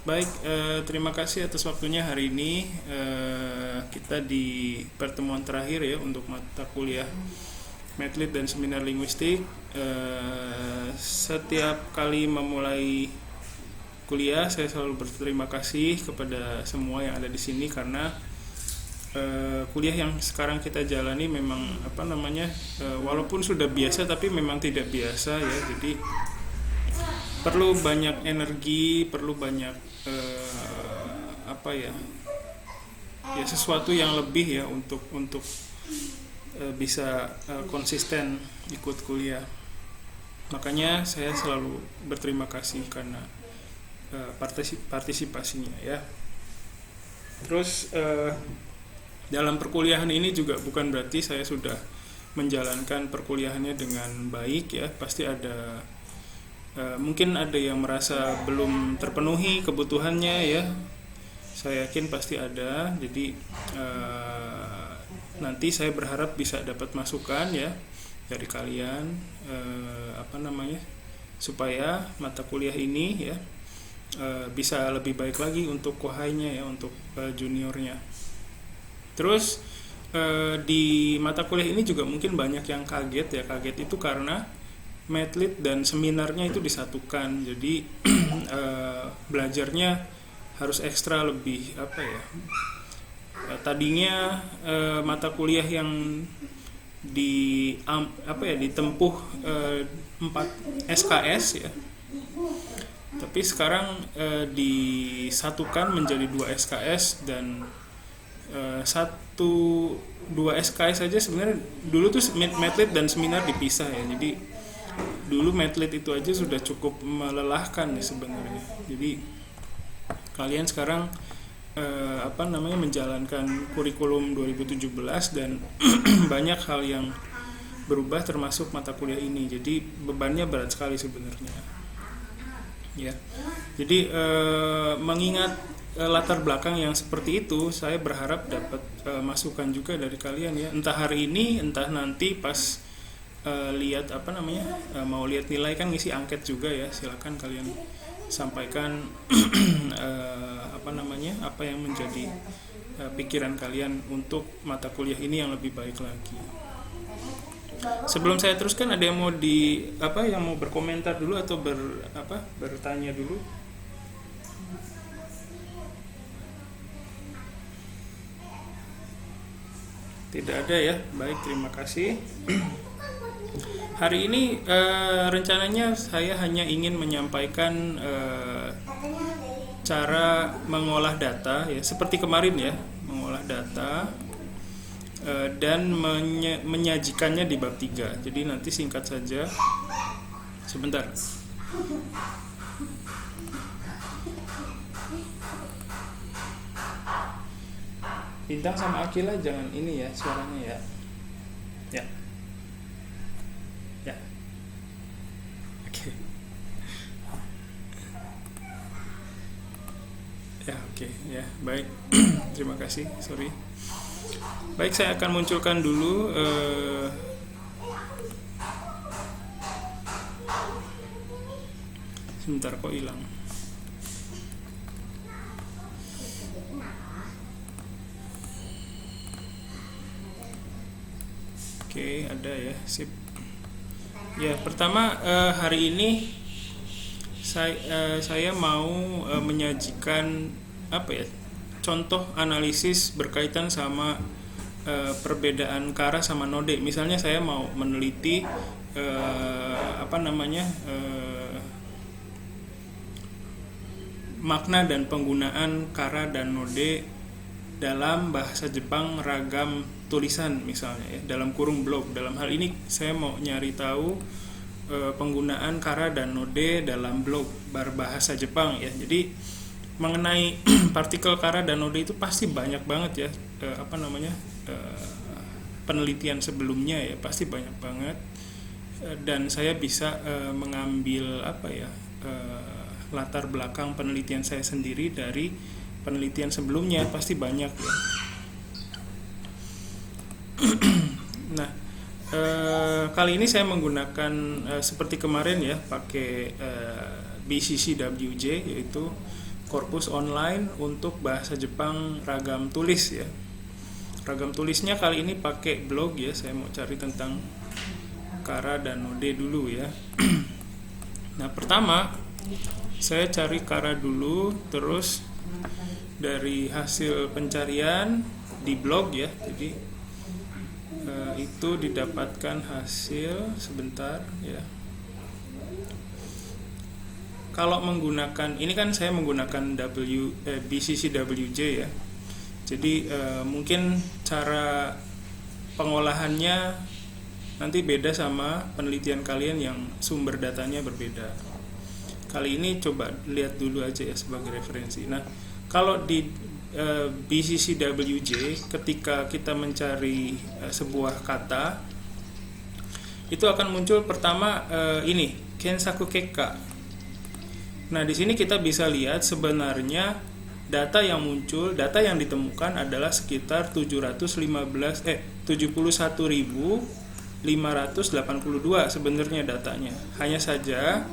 Baik, terima kasih atas waktunya hari ini. Kita di pertemuan terakhir ya untuk mata kuliah Medlit dan Seminar Linguistik. Setiap kali memulai kuliah, saya selalu berterima kasih kepada semua yang ada di sini karena kuliah yang sekarang kita jalani memang walaupun sudah biasa tapi memang tidak biasa ya. Jadi perlu banyak energi, perlu banyak sesuatu yang lebih ya untuk bisa konsisten ikut kuliah. Makanya saya selalu berterima kasih karena partisipasinya ya. Terus dalam perkuliahan ini juga bukan berarti saya sudah menjalankan perkuliahannya dengan baik ya. Pasti ada mungkin ada yang merasa belum terpenuhi kebutuhannya ya. Saya yakin pasti ada. Jadi nanti saya berharap bisa dapat masukan ya dari kalian supaya mata kuliah ini ya bisa lebih baik lagi untuk kohainya ya, untuk juniornya. Terus di mata kuliah ini juga mungkin banyak yang kaget ya. Kaget itu karena Medlit dan seminarnya itu disatukan. Jadi belajarnya harus ekstra lebih tadinya mata kuliah yang ditempuh 4 SKS ya. Tapi sekarang disatukan menjadi 2 SKS dan 2 SKS saja sebenarnya. Dulu tuh Medlit dan seminar dipisah ya. Jadi dulu Medlit itu aja sudah cukup melelahkan ya sebenarnya. Jadi kalian sekarang menjalankan kurikulum 2017 dan banyak hal yang berubah termasuk mata kuliah ini. Jadi bebannya berat sekali sebenarnya. Ya. Jadi mengingat latar belakang yang seperti itu, saya berharap dapat masukan juga dari kalian ya. Entah hari ini, entah nanti pas lihat mau lihat nilai kan ngisi angket juga ya. Silakan kalian sampaikan apa yang menjadi pikiran kalian untuk mata kuliah ini yang lebih baik lagi. Sebelum saya teruskan, ada yang mau mau berkomentar dulu atau bertanya dulu? Tidak ada ya. Baik, terima kasih. Hari ini rencananya saya hanya ingin menyampaikan cara mengolah data ya, seperti kemarin ya, mengolah data dan menyajikannya di bab 3. Jadi nanti singkat saja. Sebentar. Bintang sama Akila jangan ini ya suaranya ya. Ya. Ya. Oke. Ya, oke. Ya, baik. Terima kasih. Sorry. Baik, saya akan munculkan dulu sebentar kok hilang. Oke, ada ya. Sip. Ya, pertama hari ini saya mau menyajikan contoh analisis berkaitan sama perbedaan kara sama node. Misalnya saya mau meneliti makna dan penggunaan kara dan node dalam bahasa Jepang ragam tulisan misalnya ya, dalam kurung blog. Dalam hal ini saya mau nyari tahu penggunaan kara dan node dalam blog berbahasa Jepang ya. Jadi mengenai partikel kara dan node itu pasti banyak banget ya penelitian sebelumnya ya, pasti banyak banget. Dan saya bisa mengambil latar belakang penelitian saya sendiri dari penelitian sebelumnya, pasti banyak ya. Nah, kali ini saya menggunakan seperti kemarin ya, pakai BCCWJ, yaitu korpus online untuk bahasa Jepang ragam tulis ya. Ragam tulisnya kali ini pakai blog ya. Saya mau cari tentang kara dan node dulu ya. Nah, pertama saya cari kara dulu, terus dari hasil pencarian di blog ya. Jadi itu didapatkan hasil sebentar ya. Kalau menggunakan, ini kan saya menggunakan BCCWJ ya. Jadi mungkin cara pengolahannya nanti beda sama penelitian kalian yang sumber datanya berbeda. Kali ini coba lihat dulu aja ya sebagai referensi. Nah, kalau di BCCWJ ketika kita mencari sebuah kata, itu akan muncul pertama ini Kensaku Kekka. Nah, di sini kita bisa lihat sebenarnya data yang muncul, data yang ditemukan adalah sekitar 71.582 sebenarnya datanya. Hanya saja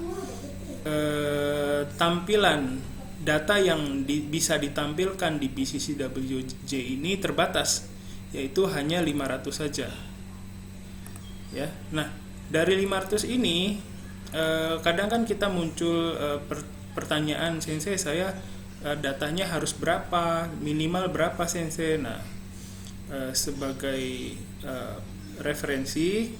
tampilan data yang bisa ditampilkan di BCCWJ ini terbatas, yaitu hanya 500 saja. Ya. Nah, dari 500 ini kadang kan kita muncul pertanyaan, sensei saya datanya harus berapa, minimal berapa sensei. Nah, sebagai referensi,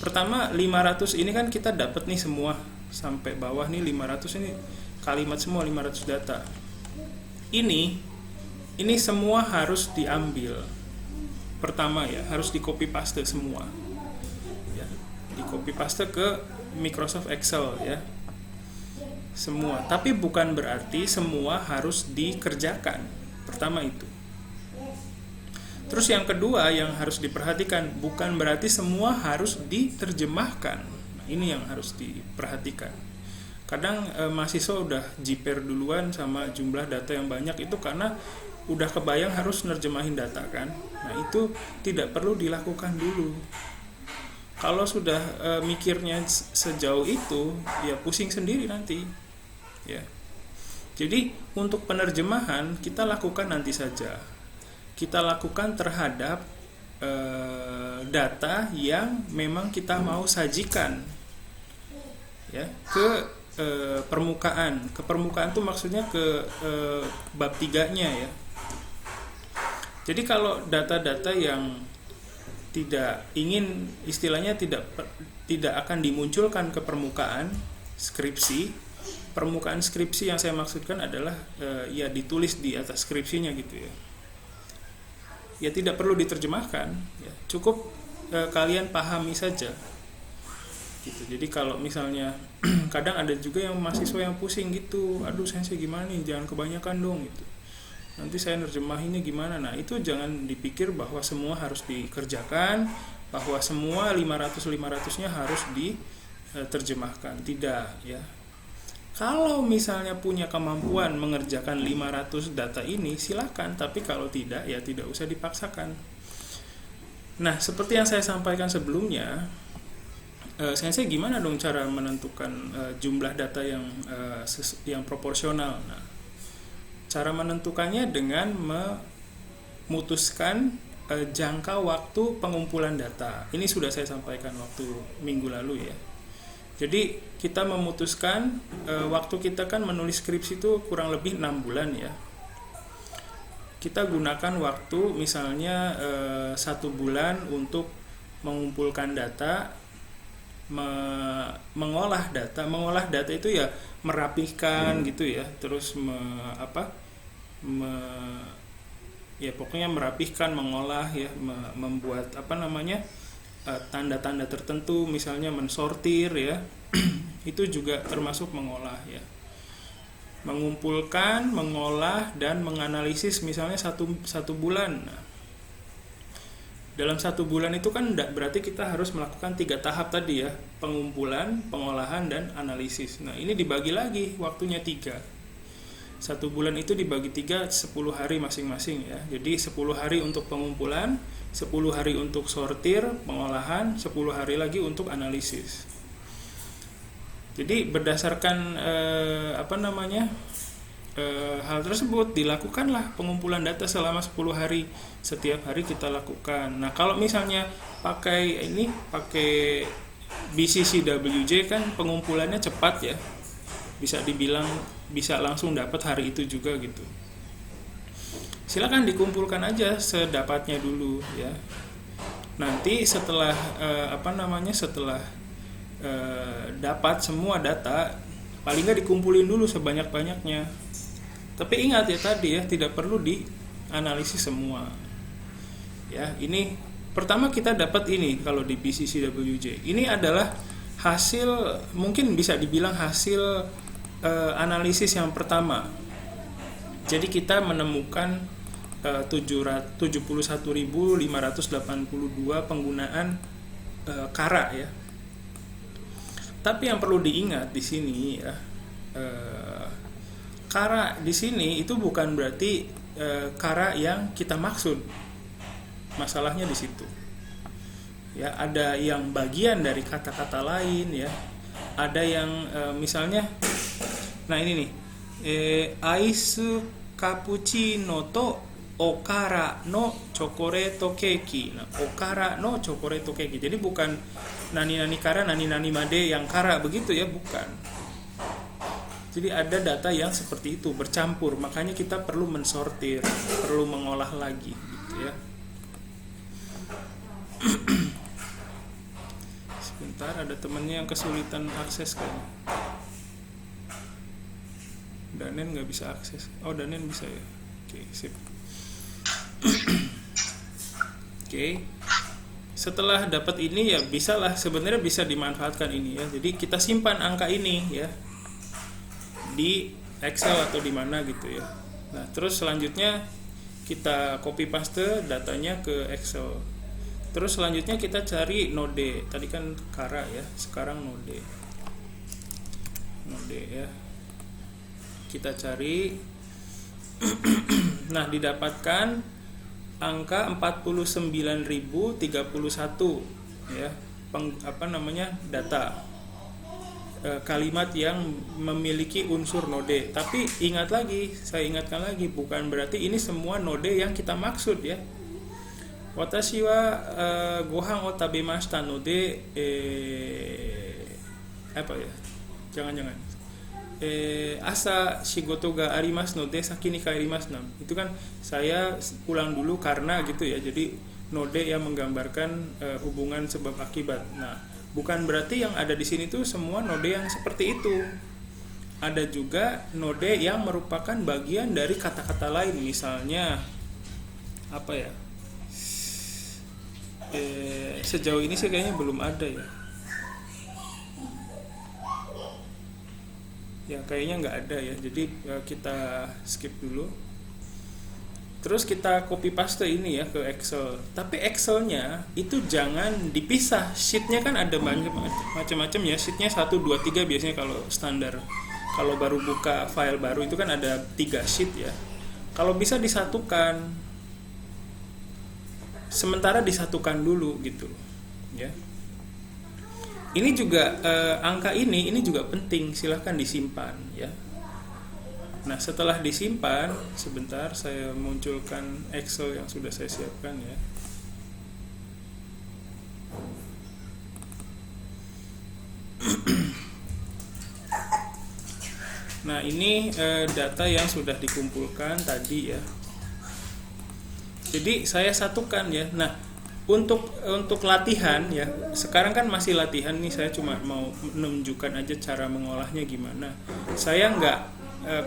pertama 500 ini kan kita dapat nih semua sampai bawah nih 500 ini kalimat semua 500 data. Ini semua harus diambil. Pertama ya, harus di copy paste semua. Ya, di copy paste ke Microsoft Excel ya. Semua, tapi bukan berarti semua harus dikerjakan. Pertama itu. Terus yang kedua yang harus diperhatikan, bukan berarti semua harus diterjemahkan. Nah, ini yang harus diperhatikan. Kadang mahasiswa udah jiper duluan sama jumlah data yang banyak itu karena udah kebayang harus nerjemahin data kan. Nah, itu tidak perlu dilakukan dulu. Kalau sudah mikirnya sejauh itu, ya pusing sendiri nanti. Ya. Jadi untuk penerjemahan kita lakukan nanti saja. Kita lakukan terhadap data yang memang kita mau sajikan ya ke permukaan. Ke permukaan itu maksudnya ke bab 3-nya ya. Jadi kalau data-data yang tidak ingin, istilahnya tidak akan dimunculkan ke permukaan skripsi. Permukaan skripsi yang saya maksudkan adalah ya ditulis di atas skripsinya gitu ya. Ya tidak perlu diterjemahkan, ya, cukup kalian pahami saja. Gitu. Jadi kalau misalnya kadang ada juga yang mahasiswa yang pusing gitu, aduh sensei gimana nih, jangan kebanyakan dong gitu. Nanti saya nerjemahinnya gimana? Nah, itu jangan dipikir bahwa semua harus dikerjakan, bahwa semua 500-500-nya harus diterjemahkan. Tidak, ya. Kalau misalnya punya kemampuan mengerjakan 500 data ini, silakan. Tapi kalau tidak, ya tidak usah dipaksakan. Nah, seperti yang saya sampaikan sebelumnya, sensei gimana dong cara menentukan jumlah data yang proporsional? Nah, cara menentukannya dengan memutuskan jangka waktu pengumpulan data. Ini sudah saya sampaikan waktu minggu lalu ya. Jadi kita memutuskan waktu kita kan menulis skripsi itu kurang lebih 6 bulan ya. Kita gunakan waktu misalnya 1 bulan untuk mengumpulkan data, mengolah data. Mengolah data itu ya merapihkan gitu ya, terus ya pokoknya merapihkan, mengolah ya, membuat tanda-tanda tertentu, misalnya mensortir ya. Itu juga termasuk mengolah ya. Mengumpulkan, mengolah dan menganalisis misalnya satu bulan. Nah, dalam 1 bulan itu kan berarti kita harus melakukan 3 tahap tadi ya, pengumpulan, pengolahan dan analisis. Nah, ini dibagi lagi waktunya 3. 1 bulan itu dibagi 3, 10 hari masing-masing ya. Jadi 10 hari untuk pengumpulan, 10 hari untuk sortir, pengolahan, 10 hari lagi untuk analisis. Jadi berdasarkan hal tersebut dilakukanlah pengumpulan data selama 10 hari, setiap hari kita lakukan. Nah kalau misalnya pakai BCCWJ kan pengumpulannya cepat ya, bisa dibilang bisa langsung dapat hari itu juga gitu. Silakan dikumpulkan aja sedapatnya dulu ya. Nanti setelah setelah dapat semua data, paling nggak dikumpulin dulu sebanyak-banyaknya. Tapi ingat ya tadi ya, tidak perlu dianalisis semua. Ya, ini pertama kita dapat ini kalau di BCCWJ. Ini adalah hasil, mungkin bisa dibilang hasil analisis yang pertama. Jadi kita menemukan 71.582 penggunaan kara ya. Tapi yang perlu diingat di sini ya, kara di sini itu bukan berarti kara yang kita maksud. Masalahnya di situ. Ya, ada yang bagian dari kata-kata lain ya. Ada yang misalnya, nah ini nih, aisu cappuccino to okara no chocolate keki. Nah, okara no chocolate keki. Jadi bukan nani kara, nani made yang kara begitu ya, bukan. Jadi ada data yang seperti itu bercampur, makanya kita perlu mensortir, perlu mengolah lagi gitu ya. Sebentar, ada temennya yang kesulitan akses kan. Danen nggak bisa akses. Oh, Danen bisa ya. Oke, sip. Oke. Setelah dapat ini ya sebenarnya bisa dimanfaatkan ini ya. Jadi kita simpan angka ini ya di Excel atau di mana gitu ya. Nah, terus selanjutnya kita copy paste datanya ke Excel. Terus selanjutnya kita cari node. Tadi kan kara ya, sekarang node. Node ya. Kita cari. Nah, didapatkan angka 49.031 ya. Data. Kalimat yang memiliki unsur node. Tapi saya ingatkan lagi, bukan berarti ini semua node yang kita maksud ya. Watashi wa gohan o tabemashita node jangan asa shigoto ga arimasu node saki ni kaerimasu. Itu kan saya pulang dulu karena gitu ya. Jadi node yang menggambarkan hubungan sebab akibat. Nah, bukan berarti yang ada di sini tuh semua node yang seperti itu. Ada juga node yang merupakan bagian dari kata-kata lain. Misalnya sejauh ini sih kayaknya belum ada ya. Ya kayaknya nggak ada ya. Jadi kita skip dulu. Terus kita copy paste ini ya ke Excel. Tapi Excelnya itu jangan dipisah. Sheetnya kan ada macam-macam ya. Sheetnya 1, 2, 3 biasanya kalau standar. Kalau baru buka file baru itu kan ada 3 sheet ya. Kalau bisa disatukan. Sementara disatukan dulu gitu ya. Ini juga angka ini juga penting, silahkan disimpan ya. Nah, setelah disimpan, sebentar saya munculkan Excel yang sudah saya siapkan ya. Nah, ini data yang sudah dikumpulkan tadi ya. Jadi saya satukan ya. Nah, untuk latihan ya. Sekarang kan masih latihan nih, saya cuma mau menunjukkan aja cara mengolahnya gimana. Saya nggak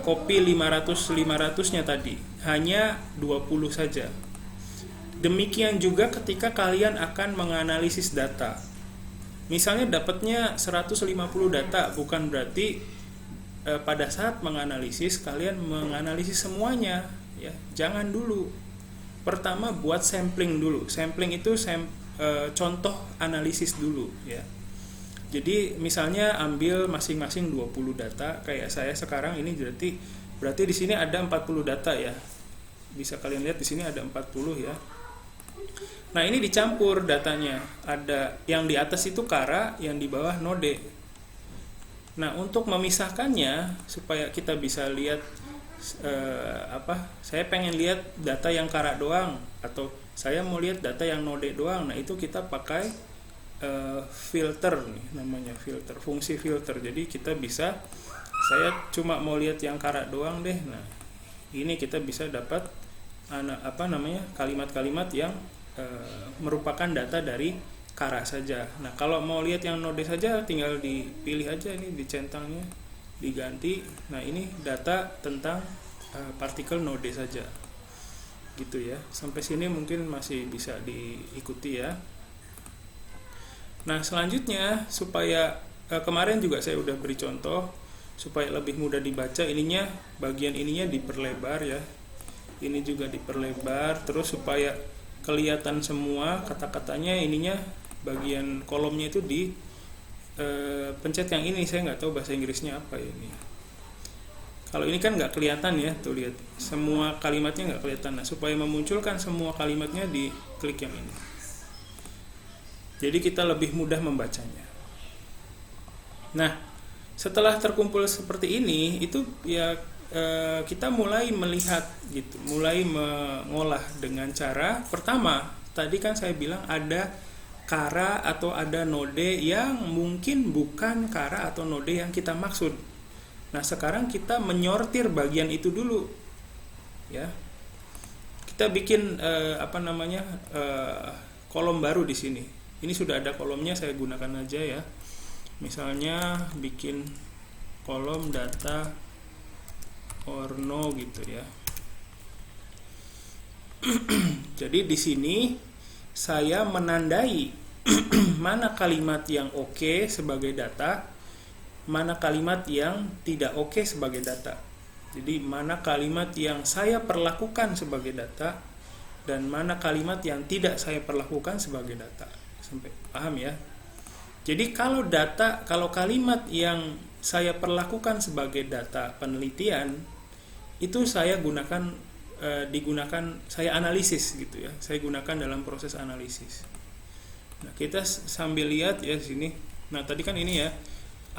copy 500-nya tadi, hanya 20 saja. Demikian juga ketika kalian akan menganalisis data. Misalnya dapatnya 150 data, bukan berarti pada saat menganalisis kalian menganalisis semuanya ya. Jangan dulu. Pertama buat sampling dulu. Sampling itu contoh analisis dulu ya. Jadi misalnya ambil masing-masing 20 data, kayak saya sekarang ini berarti di sini ada 40 data ya. Bisa kalian lihat di sini ada 40 ya. Nah, ini dicampur datanya. Ada yang di atas itu kara, yang di bawah node. Nah, untuk memisahkannya supaya kita bisa lihat saya pengen lihat data yang kara doang, atau saya mau lihat data yang node doang. Nah itu kita pakai filter nih, namanya filter, fungsi filter. Jadi kita bisa, saya cuma mau lihat yang kara doang deh. Nah ini kita bisa dapat kalimat-kalimat yang merupakan data dari kara saja. Nah kalau mau lihat yang node saja, tinggal dipilih aja, ini dicentangnya diganti. Nah ini data tentang partikel node saja, gitu ya. Sampai sini mungkin masih bisa diikuti ya. Nah selanjutnya, supaya kemarin juga saya udah beri contoh, supaya lebih mudah dibaca, bagian ininya diperlebar ya, ini juga diperlebar, terus supaya kelihatan semua kata-katanya, bagian kolomnya itu di pencet yang ini. Saya nggak tahu bahasa Inggrisnya apa ini. Kalau ini kan nggak kelihatan ya, tuh lihat, semua kalimatnya nggak kelihatan. Nah supaya memunculkan semua kalimatnya, di klik yang ini. Jadi kita lebih mudah membacanya. Nah setelah terkumpul seperti ini, itu ya kita mulai melihat gitu, mulai mengolah dengan cara pertama. Tadi kan saya bilang ada kara atau ada node yang mungkin bukan kara atau node yang kita maksud. Nah sekarang kita menyortir bagian itu dulu ya. Kita bikin kolom baru di sini. Ini sudah ada kolomnya, saya gunakan aja ya. Misalnya bikin kolom data or no gitu ya. Jadi di sini saya menandai mana kalimat yang oke sebagai data, mana kalimat yang tidak oke sebagai data. Jadi mana kalimat yang saya perlakukan sebagai data dan mana kalimat yang tidak saya perlakukan sebagai data. Sampai paham ya? Jadi kalau kalimat yang saya perlakukan sebagai data penelitian, itu saya saya analisis gitu ya. Saya gunakan dalam proses analisis. Nah, kita sambil lihat ya sini. Nah, tadi kan ini ya.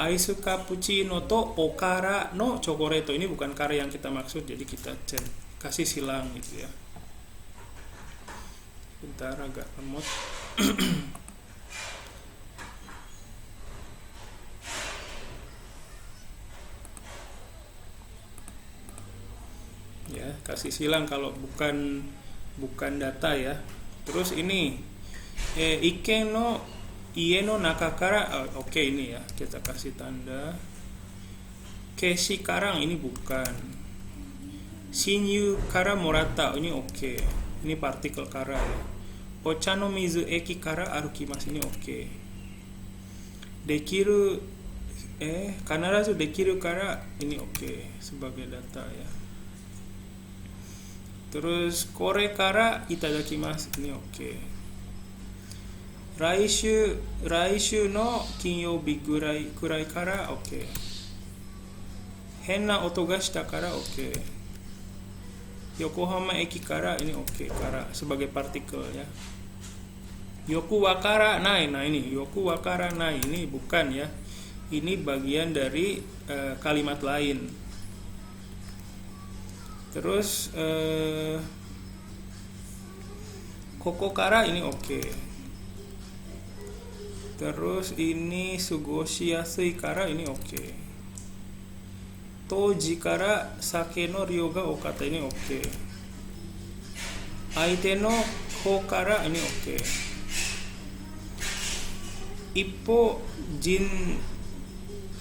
Aisu cappuccino to okara no chocolate. Ini bukan kara yang kita maksud, jadi kita kasih silang gitu ya. Bentar, agak lemot. Ya, kasih silang kalau bukan data ya. Terus ini ike no ie no nakakara, oke, ini ya, kita kasih tanda. Keshi karang, ini bukan. Shinyu kara morata, ini oke. Ini partikel kara ya. Ocha no mizu eki kara arukimasu, ini oke. Dekiru kanarazu dekiru kara, ini oke sebagai data ya. Terus kore kara itadakimasu, ini oke. Raishu no kinyoubi kurai kara, oke. Henna oto ga shita kara, oke. Yokohama eki kara, ini oke, kara sebagai partikel ya. Yoku wakara nai, nah ini yoku wakara nai, ini bukan ya. Ini bagian dari kalimat lain. Terus koko kara, ini oke. Terus ini sugoshi yasui kara, ini oke. Toji kara sake no ryo ga okata, ini oke. Aite no ho kara, ini oke. Ippo jin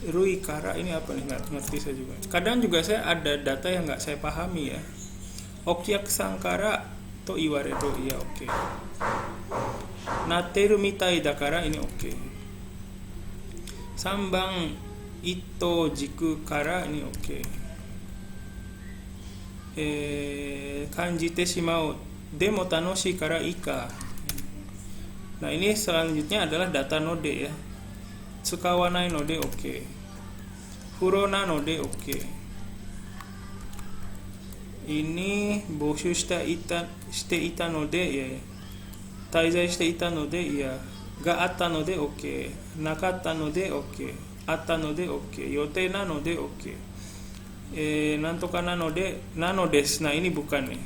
rui kara, ini apa nih, nggak ngerti saya juga. Kadang juga saya ada data yang nggak saya pahami ya. Okyak sangkara to iwareru, iya oke. Nateru mitai dakara, ini oke. Sambang ito jiku kara, ini oke. Kanjite shimau demo tanoshi kara ika. Nah ini selanjutnya adalah data node ya. Tsukawanai node oke. Furona node oke. Ini boshu shite ita node ya. Taizai shite ita node ya. Ga atta node oke. Nakatta node oke. Atta node oke. Yote na node oke. nantoka nano des. Nah ini bukan nih.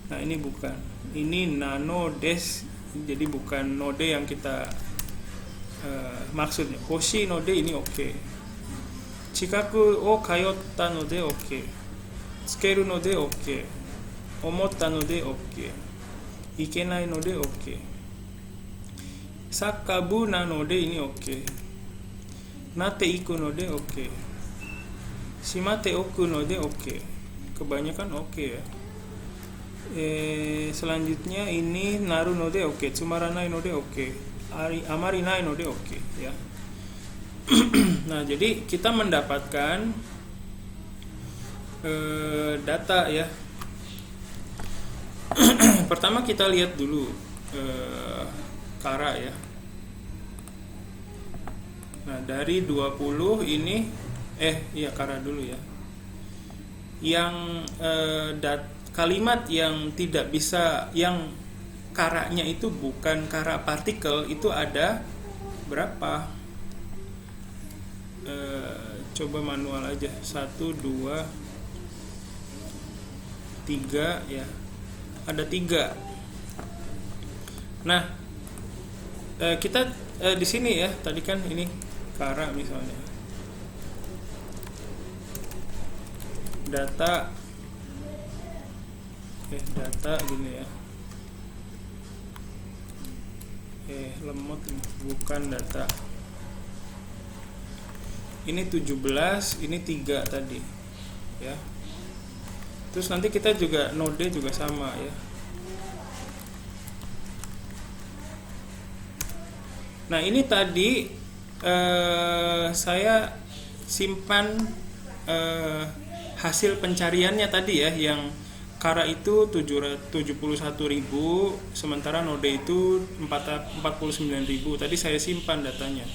Nah ini bukan. Ini nano des. Jadi bukan node yang kita maksudnya. Hoshi node ini oke. Chikaku o kayotta node oke. Tsukeru node oke. Omotta node oke. Ikenai node oke. Sakabu na node ini oke. Nate iku node oke. Shimate oku node oke. Kebanyakan oke ya. Selanjutnya ini naru node oke. Tsumaranai node oke. Amari nai node oke ya. Nah, jadi kita mendapatkan data ya. Pertama kita lihat dulu kara ya. Nah, dari 20 ini kara dulu ya. Yang kalimat yang tidak bisa, yang karanya itu bukan kara partikel, itu ada berapa? Coba manual aja. 1, 2, 3 ya. Ada 3. Nah, kita di sini ya, tadi kan ini kara misalnya. Data gini ya. Lemot ini, bukan data. Ini 17, ini 3 tadi ya. Terus nanti kita juga node juga sama ya. Nah, ini tadi saya simpan hasil pencariannya tadi ya, yang kara itu 71.000, sementara node itu 49.000. Tadi saya simpan datanya.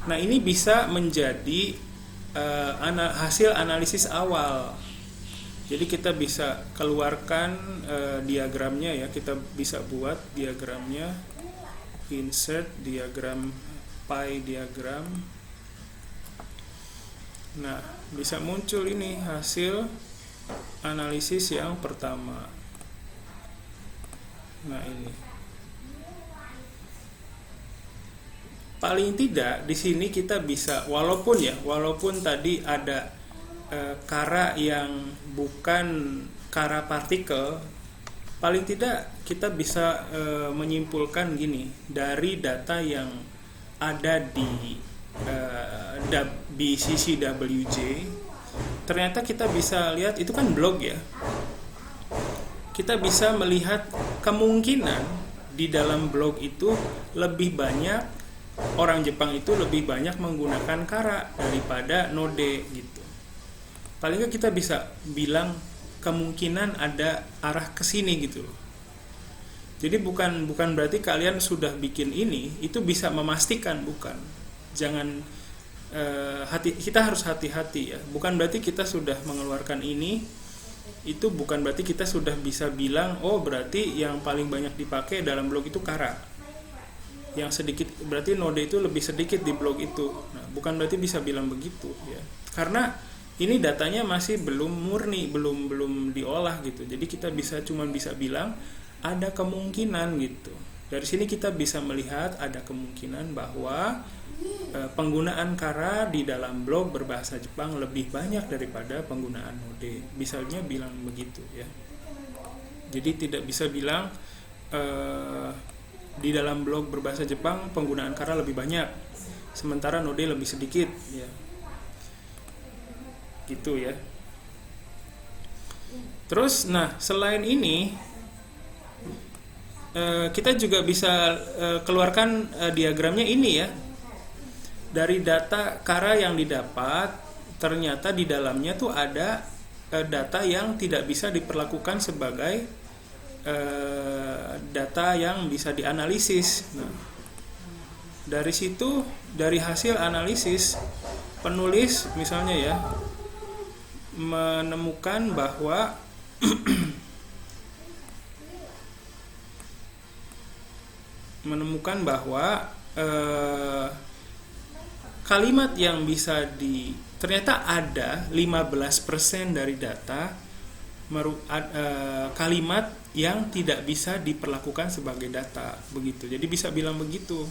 Nah, ini bisa menjadi hasil analisis awal. Jadi kita bisa keluarkan diagramnya ya. Kita bisa buat diagramnya. Insert diagram, pie diagram. Nah, bisa muncul ini hasil analisis yang pertama. Nah, ini. Paling tidak di sini kita bisa, walaupun tadi ada kara yang bukan kara partikel, paling tidak kita bisa menyimpulkan gini dari data yang ada di sisi WJ. Ternyata kita bisa lihat itu kan blog ya. Kita bisa melihat kemungkinan di dalam blog itu lebih banyak orang Jepang itu lebih banyak menggunakan kara daripada node gitu. Paling nggak kita bisa bilang kemungkinan ada arah ke sini gitu loh. Jadi bukan berarti kalian sudah bikin ini itu bisa memastikan, bukan. Jangan kita harus hati-hati ya. Bukan berarti kita sudah mengeluarkan ini, itu bukan berarti kita sudah bisa bilang oh berarti yang paling banyak dipakai dalam blog itu kara. Yang sedikit berarti node itu lebih sedikit di blog itu. Nah, bukan berarti bisa bilang begitu ya. Karena ini datanya masih belum murni, belum diolah gitu. Jadi kita cuma bisa bilang ada kemungkinan gitu. Dari sini kita bisa melihat ada kemungkinan bahwa penggunaan kara di dalam blog berbahasa Jepang lebih banyak daripada penggunaan node. Misalnya bilang begitu ya. Jadi tidak bisa bilang di dalam blog berbahasa Jepang penggunaan kara lebih banyak, sementara node lebih sedikit ya. Gitu ya. Terus nah, selain ini kita juga bisa keluarkan diagramnya ini ya. Dari data kara yang didapat, ternyata di dalamnya tuh ada data yang tidak bisa diperlakukan sebagai data yang bisa dianalisis. Nah, dari situ, dari hasil analisis, penulis misalnya ya menemukan bahwa kalimat yang bisa ternyata ada 15% dari data kalimat yang tidak bisa diperlakukan sebagai data, begitu. Jadi bisa bilang begitu.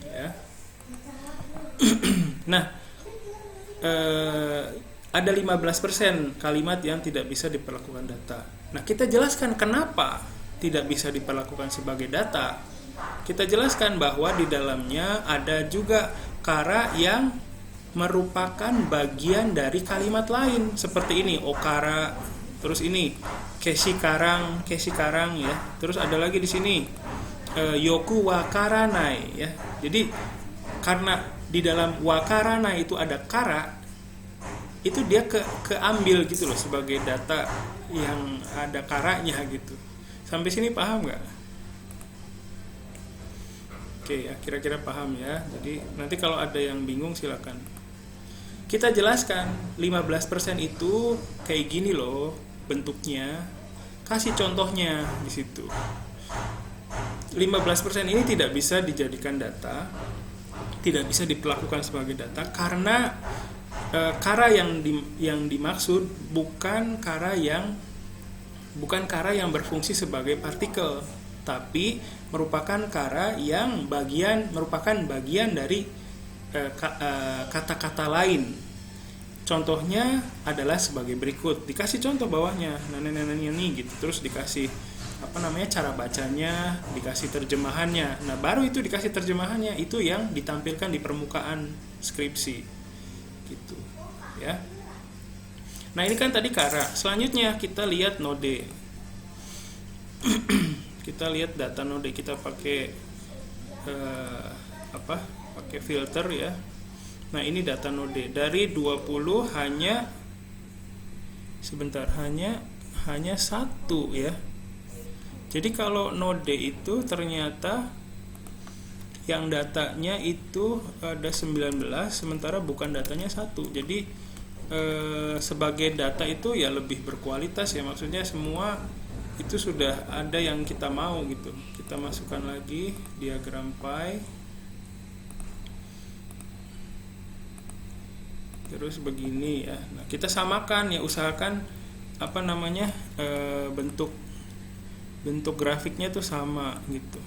Ya. Nah, ada 15% kalimat yang tidak bisa diperlakukan data. Nah, kita jelaskan kenapa tidak bisa diperlakukan sebagai data. Kita jelaskan bahwa di dalamnya ada juga kara yang merupakan bagian dari kalimat lain, seperti ini, okara, terus ini kesi karang ya. Terus ada lagi di sini yoku wakaranai ya. Jadi karena di dalam wakaranai itu ada kara, itu dia keambil gitu loh sebagai data yang ada karanya gitu. Sampai sini paham nggak? Oke ya, kira-kira paham ya. Jadi nanti kalau ada yang bingung silakan. Kita jelaskan 15% itu kayak gini loh bentuknya. Kasih contohnya di situ. 15% ini tidak bisa dijadikan data, tidak bisa diperlakukan sebagai data karena kara yang dimaksud bukan kara yang berfungsi sebagai partikel, tapi merupakan kara yang merupakan bagian dari kata-kata lain. Contohnya adalah sebagai berikut. Dikasih contoh bawahnya, nih gitu. Terus dikasih cara bacanya, dikasih terjemahannya. Nah, baru itu dikasih terjemahannya, itu yang ditampilkan di permukaan skripsi. Gitu, ya. Nah, ini kan tadi kara. Selanjutnya kita lihat node. Kita lihat data node, kita pakai pakai filter ya. Nah, ini data node dari 20 hanya satu ya. Jadi kalau node itu ternyata yang datanya itu ada 19, sementara bukan datanya 1. Jadi sebagai data itu ya lebih berkualitas ya, maksudnya semua itu sudah ada yang kita mau gitu. Kita masukkan lagi diagram pie. Terus begini ya. Nah, kita samakan ya, usahakan bentuk grafiknya tuh sama gitu.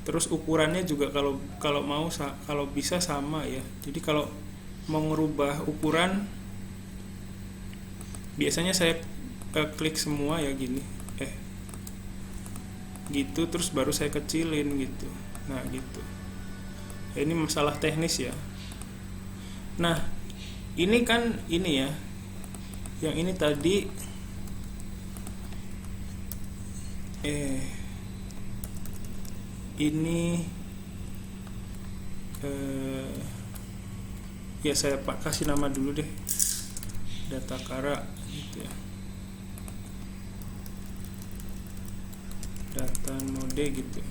Terus ukurannya juga kalau bisa sama ya. Jadi kalau mau ngerubah ukuran, biasanya saya klik semua ya gini, gitu, terus baru saya kecilin gitu. Nah gitu. Ini masalah teknis ya. Nah ini kan ini ya, yang ini tadi ini ya saya kasih nama dulu deh, data kara gitu ya, data node gitu.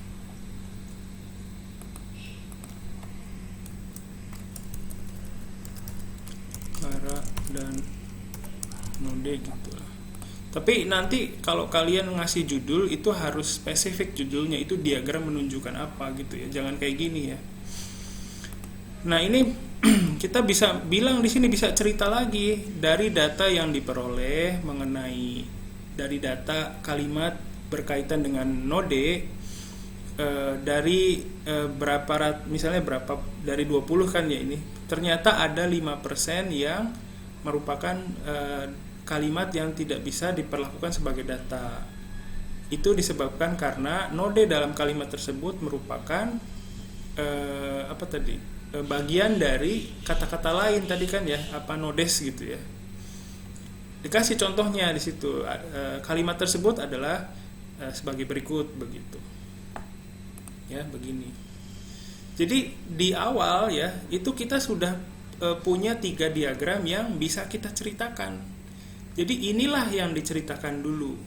Kara dan node gitu lah. Tapi nanti kalau kalian ngasih judul itu harus spesifik judulnya, itu diagram menunjukkan apa gitu ya. Jangan kayak gini ya. Nah, ini kita bisa bilang di sini, bisa cerita lagi dari data yang diperoleh mengenai dari data kalimat berkaitan dengan node dari misalnya berapa dari 20 kan ya, ini ternyata ada 5% yang merupakan kalimat yang tidak bisa diperlakukan sebagai data. Itu disebabkan karena node dalam kalimat tersebut merupakan bagian dari kata-kata lain tadi kan ya, nodes gitu ya. Dikasih contohnya di situ, kalimat tersebut adalah sebagai berikut begitu. Ya, begini. Jadi di awal ya, itu kita sudah punya 3 diagram yang bisa kita ceritakan. Jadi inilah yang diceritakan dulu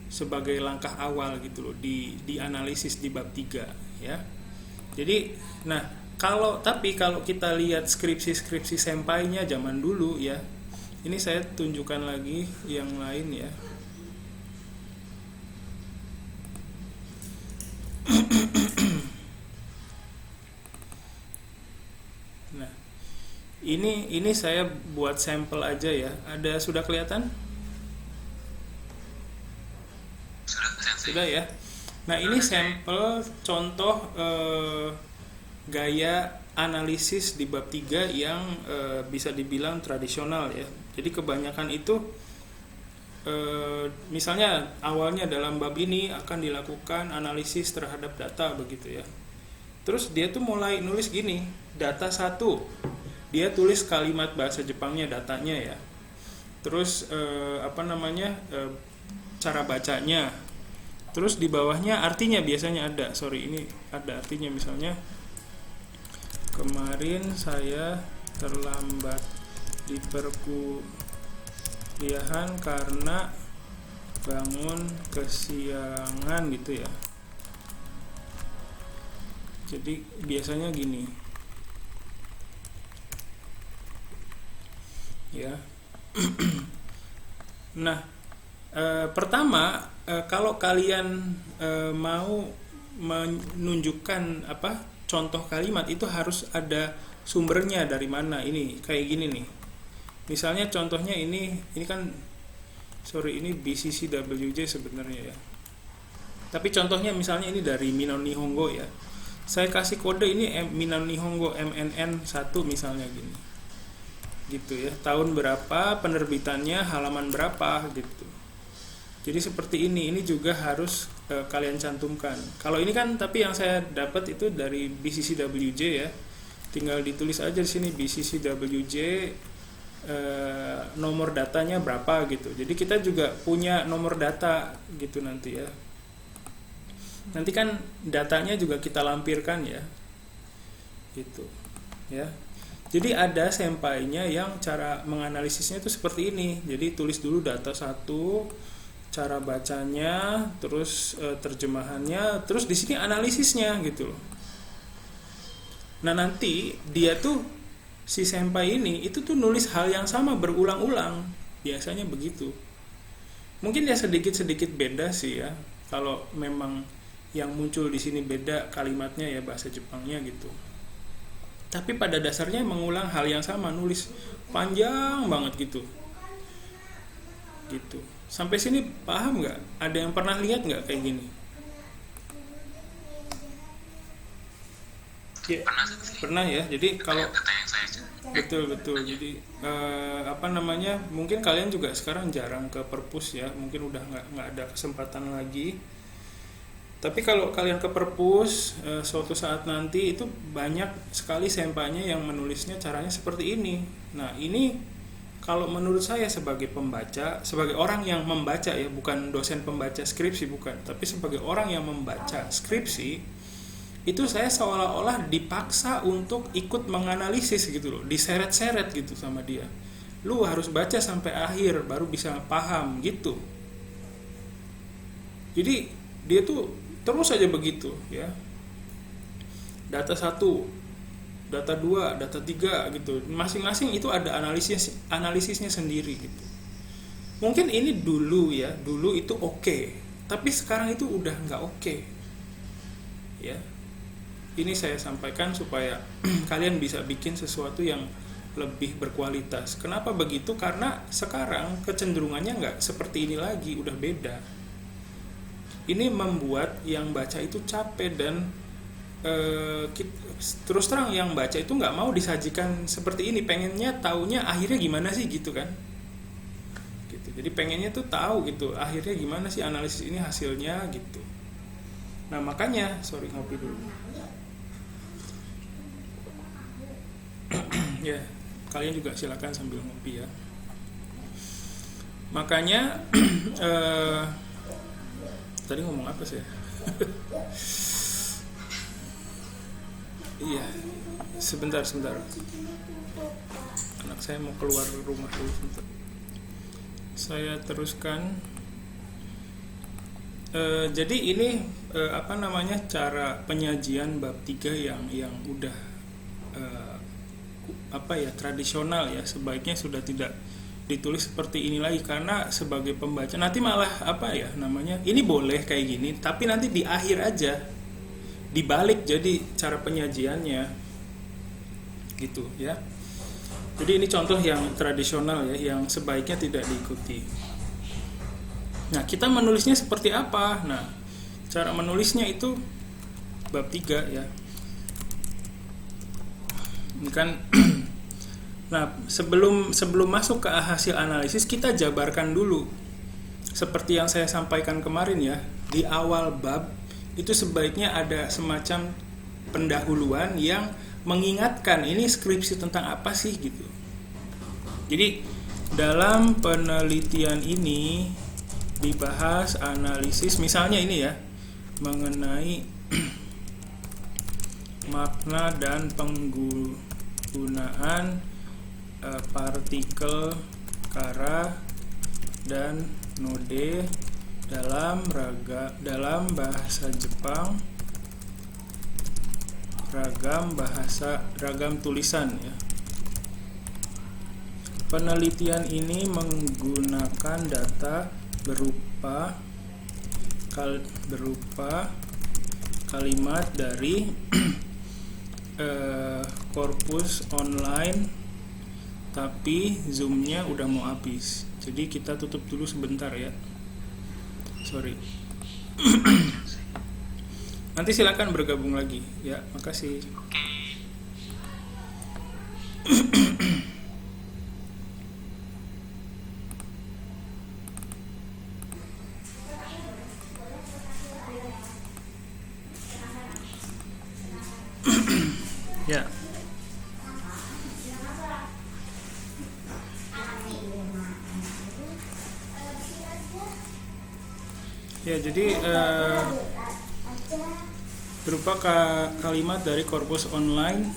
sebagai langkah awal gitu loh di analisis di bab 3 ya. Jadi kalau kita lihat skripsi senpainya zaman dulu ya. Ini saya tunjukkan lagi yang lain ya. Ini saya buat sampel aja ya. Sudah kelihatan? Sudah ya. Nah, ini sampel contoh gaya analisis di bab 3 yang bisa dibilang tradisional ya. Jadi kebanyakan itu misalnya awalnya dalam bab ini akan dilakukan analisis terhadap data begitu ya. Terus dia tuh mulai nulis gini, data 1. Dia tulis kalimat bahasa Jepangnya, datanya ya. Terus cara bacanya. Terus di bawahnya artinya biasanya ada. Ini ada artinya, misalnya kemarin saya terlambat di perkuliahan karena bangun kesiangan gitu ya. Jadi biasanya gini. Ya. Nah, pertama kalau kalian mau menunjukkan contoh kalimat, itu harus ada sumbernya dari mana. Ini kayak gini nih. Misalnya contohnya ini kan ini BCCWJ sebenarnya ya. Tapi contohnya misalnya ini dari Minon Nihongo ya. Saya kasih kode ini Minon Nihongo MNN 1 misalnya gini. Gitu ya. Tahun berapa, penerbitannya, halaman berapa gitu. Jadi seperti ini juga harus kalian cantumkan. Kalau ini kan, tapi yang saya dapat itu dari BCCWJ ya. Tinggal ditulis aja di sini BCCWJ nomor datanya berapa gitu. Jadi kita juga punya nomor data gitu nanti ya. Nanti kan datanya juga kita lampirkan ya. Gitu. Ya. Jadi ada sempainya yang cara menganalisisnya itu seperti ini. Jadi tulis dulu data 1, cara bacanya, terus terjemahannya, terus di sini analisisnya gitu loh. Nah, nanti dia tuh si senpai ini itu tuh nulis hal yang sama berulang-ulang. Biasanya begitu. Mungkin ya sedikit-sedikit beda sih ya. Kalau memang yang muncul di sini beda kalimatnya ya, bahasa Jepangnya gitu. Tapi pada dasarnya mengulang hal yang sama, nulis panjang banget gitu. Gitu. Sampai sini paham nggak? Ada yang pernah lihat nggak kayak gini? Ya, pernah ya. Jadi kalau betul. Jadi mungkin kalian juga sekarang jarang ke perpus ya. Mungkin udah nggak ada kesempatan lagi. Tapi kalau kalian ke perpus suatu saat nanti itu banyak sekali sempanya yang menulisnya caranya seperti ini. Nah, ini kalau menurut saya sebagai pembaca, sebagai orang yang membaca ya, bukan dosen pembaca skripsi, bukan, tapi sebagai orang yang membaca skripsi, itu saya seolah-olah dipaksa untuk ikut menganalisis gitu loh, diseret-seret gitu sama dia. Lu harus baca sampai akhir baru bisa paham gitu. Jadi dia tuh terus aja begitu ya. Data 1, data 2, data 3 gitu. Masing-masing itu ada analisisnya sendiri gitu. Mungkin ini dulu itu oke. Tapi sekarang itu udah nggak oke. Ya. Ini saya sampaikan supaya kalian bisa bikin sesuatu yang lebih berkualitas. Kenapa begitu? Karena sekarang kecenderungannya nggak seperti ini lagi, udah beda. Ini membuat yang baca itu capek dan terus terang yang baca itu nggak mau disajikan seperti ini, pengennya taunya akhirnya gimana sih gitu kan, gitu. Jadi pengennya tuh tahu gitu akhirnya gimana sih analisis ini hasilnya gitu. Nah makanya ngopi dulu ya, kalian juga silakan sambil ngopi ya. Makanya tadi ngomong apa sih? Iya, sebentar. Anak saya mau keluar rumah dulu sebentar. Saya teruskan. Jadi ini cara penyajian bab 3 yang udah tradisional ya, sebaiknya sudah tidak ditulis seperti ini lagi, karena sebagai pembaca nanti malah ini boleh kayak gini tapi nanti di akhir aja dibalik jadi cara penyajiannya gitu ya. Jadi ini contoh yang tradisional ya, yang sebaiknya tidak diikuti. Nah, kita menulisnya seperti apa? Nah, cara menulisnya itu bab 3 ya. Ini kan nah, sebelum masuk ke hasil analisis, kita jabarkan dulu. Seperti yang saya sampaikan kemarin ya, di awal bab itu sebaiknya ada semacam pendahuluan yang mengingatkan ini skripsi tentang apa sih gitu. Jadi dalam penelitian ini dibahas analisis, misalnya ini ya, mengenai makna dan penggunaan partikel kara dan node dalam bahasa Jepang, ragam tulisan ya. Penelitian ini menggunakan data berupa kalimat dari korpus online, tapi zoomnya udah mau habis, jadi kita tutup dulu sebentar ya, sorry. Nanti silakan bergabung lagi ya, makasih. Ya. Ya, jadi berupa kalimat dari korpus online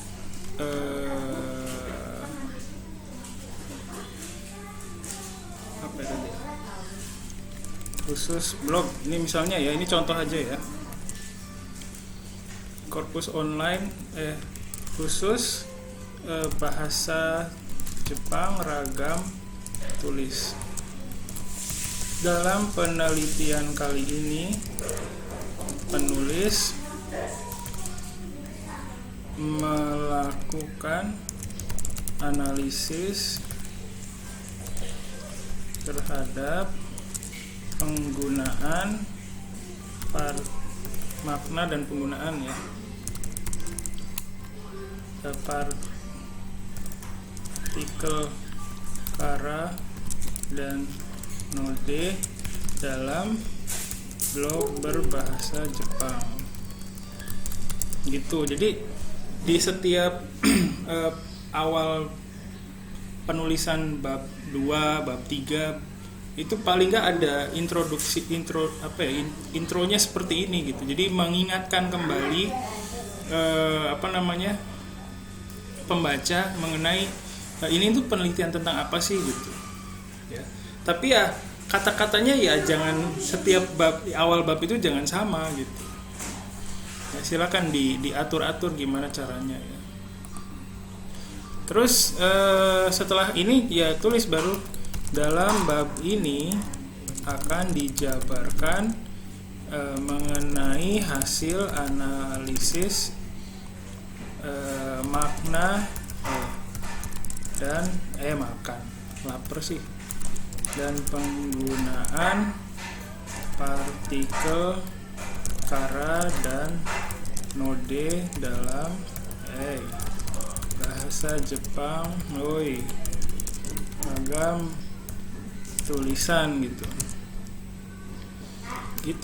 apa tadi? Khusus blog. Ini misalnya ya, ini contoh aja ya. Korpus online khusus bahasa Jepang ragam tulis. Dalam penelitian kali ini, penulis melakukan analisis terhadap penggunaan makna dan penggunaan ya partikel kara dan node dalam blog berbahasa Jepang gitu. Jadi di setiap awal penulisan bab 2, bab 3 itu paling nggak ada intronya seperti ini gitu. Jadi mengingatkan kembali pembaca mengenai ini tuh penelitian tentang apa sih gitu ya. Tapi ya kata-katanya ya jangan setiap awal bab itu jangan sama gitu ya, silakan diatur-atur gimana caranya ya. Terus setelah ini ya tulis baru dalam bab ini akan dijabarkan mengenai hasil analisis makna dan makan lapar sih dan penggunaan partikel kara dan node dalam bahasa Jepang ragam tulisan gitu.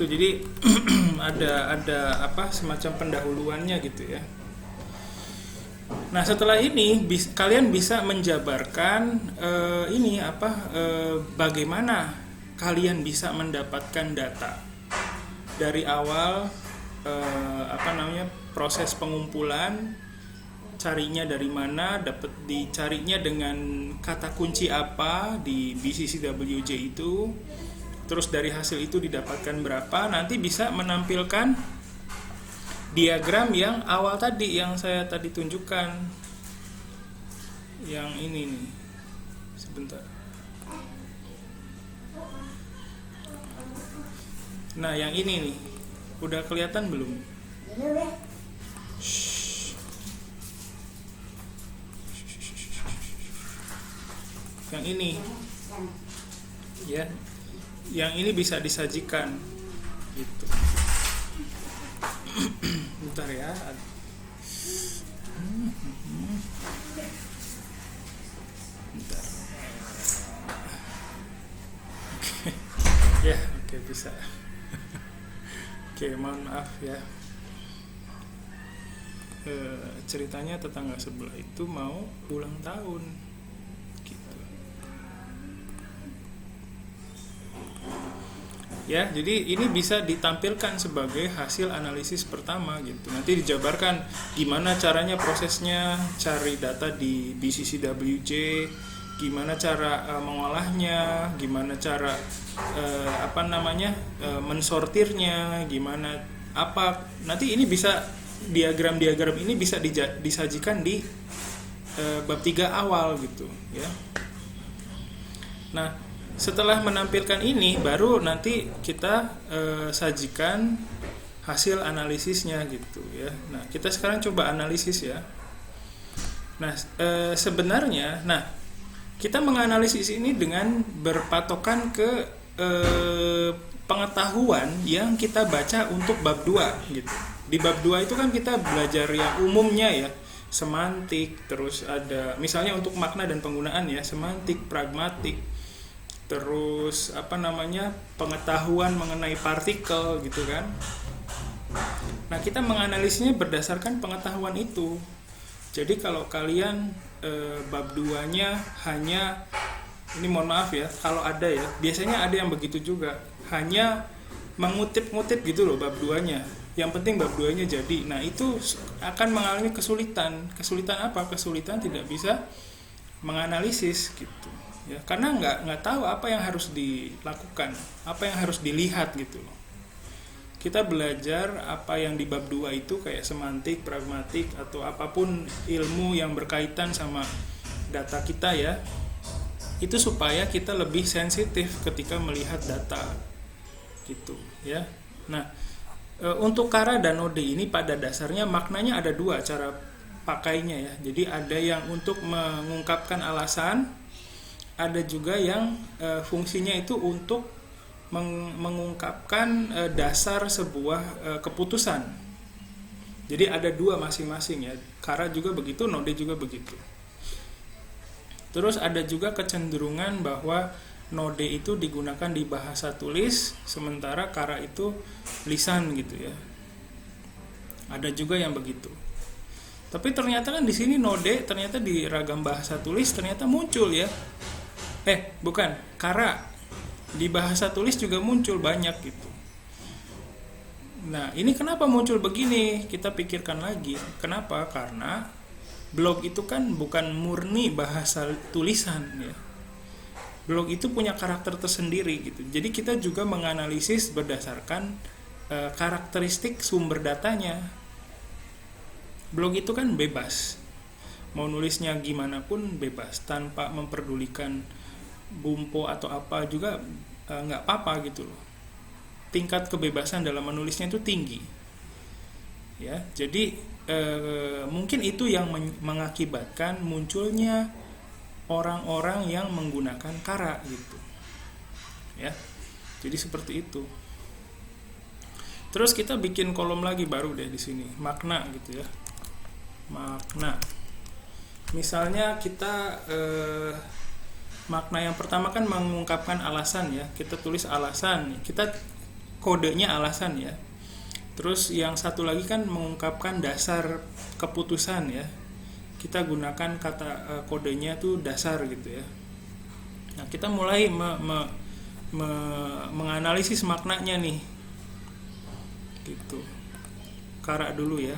Jadi ada semacam pendahuluannya gitu ya. Nah, setelah ini kalian bisa menjabarkan bagaimana kalian bisa mendapatkan data dari awal proses pengumpulan, carinya dari mana, dicarinya dengan kata kunci apa di BCCWJ itu, terus dari hasil itu didapatkan berapa, nanti bisa menampilkan diagram yang awal tadi yang saya tadi tunjukkan, yang ini nih, sebentar. Nah, yang ini nih, udah kelihatan belum? yang ini ya, yang ini bisa disajikan gitu. Bentar ya. Bentar. Ya, oke, bisa. Oke, mohon maaf ya. Ceritanya tetangga sebelah itu mau ulang tahun gitu. Ya, jadi ini bisa ditampilkan sebagai hasil analisis pertama gitu. Nanti dijabarkan gimana caranya prosesnya, cari data di BCCWJ, gimana cara mengolahnya, gimana cara mensortirnya, gimana apa. Nanti ini bisa diagram-diagram ini bisa disajikan di bab 3 awal gitu ya. Nah, setelah menampilkan ini baru nanti kita sajikan hasil analisisnya gitu ya. Nah, kita sekarang coba analisis ya. Nah, sebenarnya kita menganalisis ini dengan berpatokan ke pengetahuan yang kita baca untuk bab 2 gitu. Di bab 2 itu kan kita belajar yang umumnya ya, semantik, terus ada misalnya untuk makna dan penggunaan ya, semantik, pragmatik, terus pengetahuan mengenai partikel gitu kan. Nah, kita menganalisisnya berdasarkan pengetahuan itu. Jadi kalau kalian bab 2-nya hanya, ini mohon maaf ya, kalau ada ya, biasanya ada yang begitu juga, hanya mengutip-ngutip gitu loh bab 2-nya. Yang penting bab 2-nya jadi. Nah, itu akan mengalami kesulitan. Kesulitan apa? Kesulitan tidak bisa menganalisis gitu. Ya, karena nggak tahu apa yang harus dilakukan, apa yang harus dilihat gitu loh. Kita belajar apa yang di bab 2 itu kayak semantik, pragmatik, atau apapun ilmu yang berkaitan sama data kita ya, itu supaya kita lebih sensitif ketika melihat data gitu ya. Nah, untuk kara dan node ini pada dasarnya maknanya ada 2 cara pakainya ya. Jadi ada yang untuk mengungkapkan alasan, ada juga yang fungsinya itu untuk mengungkapkan dasar sebuah keputusan. Jadi ada 2 masing-masing ya. Kara juga begitu, node juga begitu. Terus ada juga kecenderungan bahwa node itu digunakan di bahasa tulis, sementara kara itu lisan gitu ya. Ada juga yang begitu. Tapi ternyata kan di sini node ternyata di ragam bahasa tulis ternyata muncul ya. Kara di bahasa tulis juga muncul banyak gitu. Nah, ini kenapa muncul begini? Kita pikirkan lagi. Kenapa? Karena blog itu kan bukan murni bahasa tulisan ya. Blog itu punya karakter tersendiri gitu. Jadi kita juga menganalisis berdasarkan karakteristik sumber datanya. Blog itu kan bebas. Mau nulisnya gimana pun bebas, tanpa memperdulikan bumpo atau apa juga nggak apa-apa gitu loh. Tingkat kebebasan dalam menulisnya itu tinggi. Ya, jadi mungkin itu yang mengakibatkan munculnya orang-orang yang menggunakan kara gitu. Ya. Jadi seperti itu. Terus kita bikin kolom lagi baru deh di sini, makna gitu ya. Makna. Misalnya kita makna yang pertama kan mengungkapkan alasan ya. Kita tulis alasan, kita kodenya alasan ya. Terus yang satu lagi kan mengungkapkan dasar keputusan ya. Kita gunakan kata kodenya tuh dasar gitu ya. Nah, kita mulai menganalisis maknanya nih. Gitu. Kara dulu ya.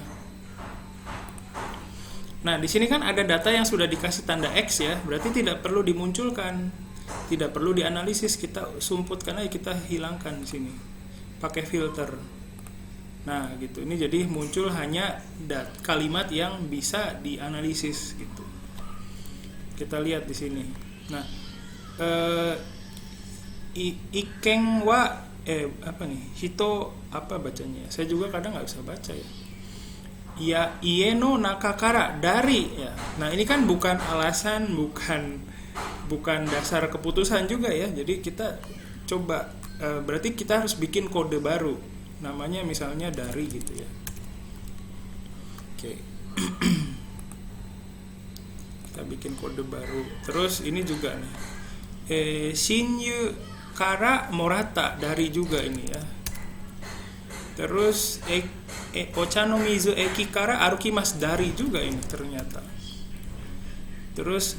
Nah, di sini kan ada data yang sudah dikasih tanda X ya, berarti tidak perlu dimunculkan, tidak perlu dianalisis, kita sumputkan aja, kita hilangkan di sini, pakai filter. Nah, gitu. Ini jadi muncul hanya kalimat yang bisa dianalisis gitu. Kita lihat di sini. Nah, ikeng wa hito apa bacanya? Saya juga kadang nggak bisa baca ya. Ya ieno nakakara dari ya. Nah, ini kan bukan alasan, bukan bukan dasar keputusan juga ya. Jadi kita coba berarti kita harus bikin kode baru, namanya misalnya dari gitu ya. Oke. Kita bikin kode baru. Terus ini juga nih, shinyu kara morata, dari juga ini ya. Terus ocha no mizu eki kara arukimasu, dari juga ini ternyata. Terus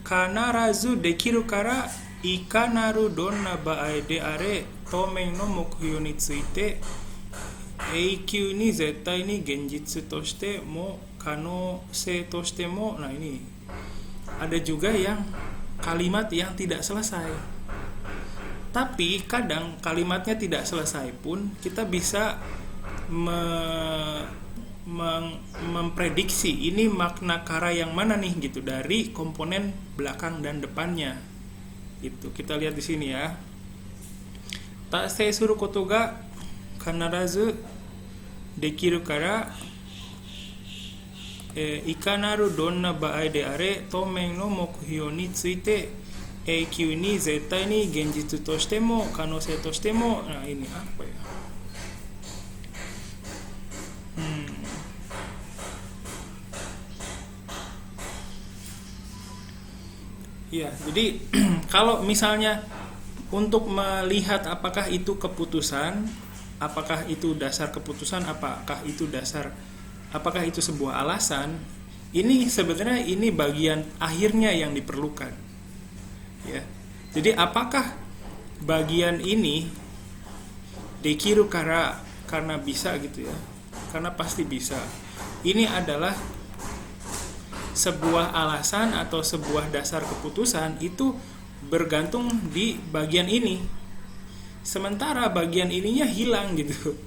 kanarazu dekiru kara ikanaru donna bae de are tomen no mokuhyou ni tsuite eikyū ni zettai ni genjitsu to shite mo kanosei to shite mo. Nah, ini ada juga yang kalimat yang tidak selesai, tapi kadang kalimatnya tidak selesai pun kita bisa memprediksi ini makna kara yang mana nih gitu dari komponen belakang dan depannya. Itu kita lihat di sini ya. Tasei suru koto ga kanarazu dekiru kara ikanaru donna bae de are tomen no mokuhyou ni tsuite eikyū ni zettai ni genjitsu to shite mo kanosei to shite mo. Nah, ini apa ya? Ya, jadi kalau misalnya untuk melihat apakah itu keputusan, apakah itu dasar keputusan, apakah itu sebuah alasan, ini sebenarnya ini bagian akhirnya yang diperlukan. Ya. Jadi apakah bagian ini dekiru karena bisa gitu ya. Karena pasti bisa. Ini adalah sebuah alasan atau sebuah dasar keputusan, itu bergantung di bagian ini. Sementara bagian ininya hilang gitu.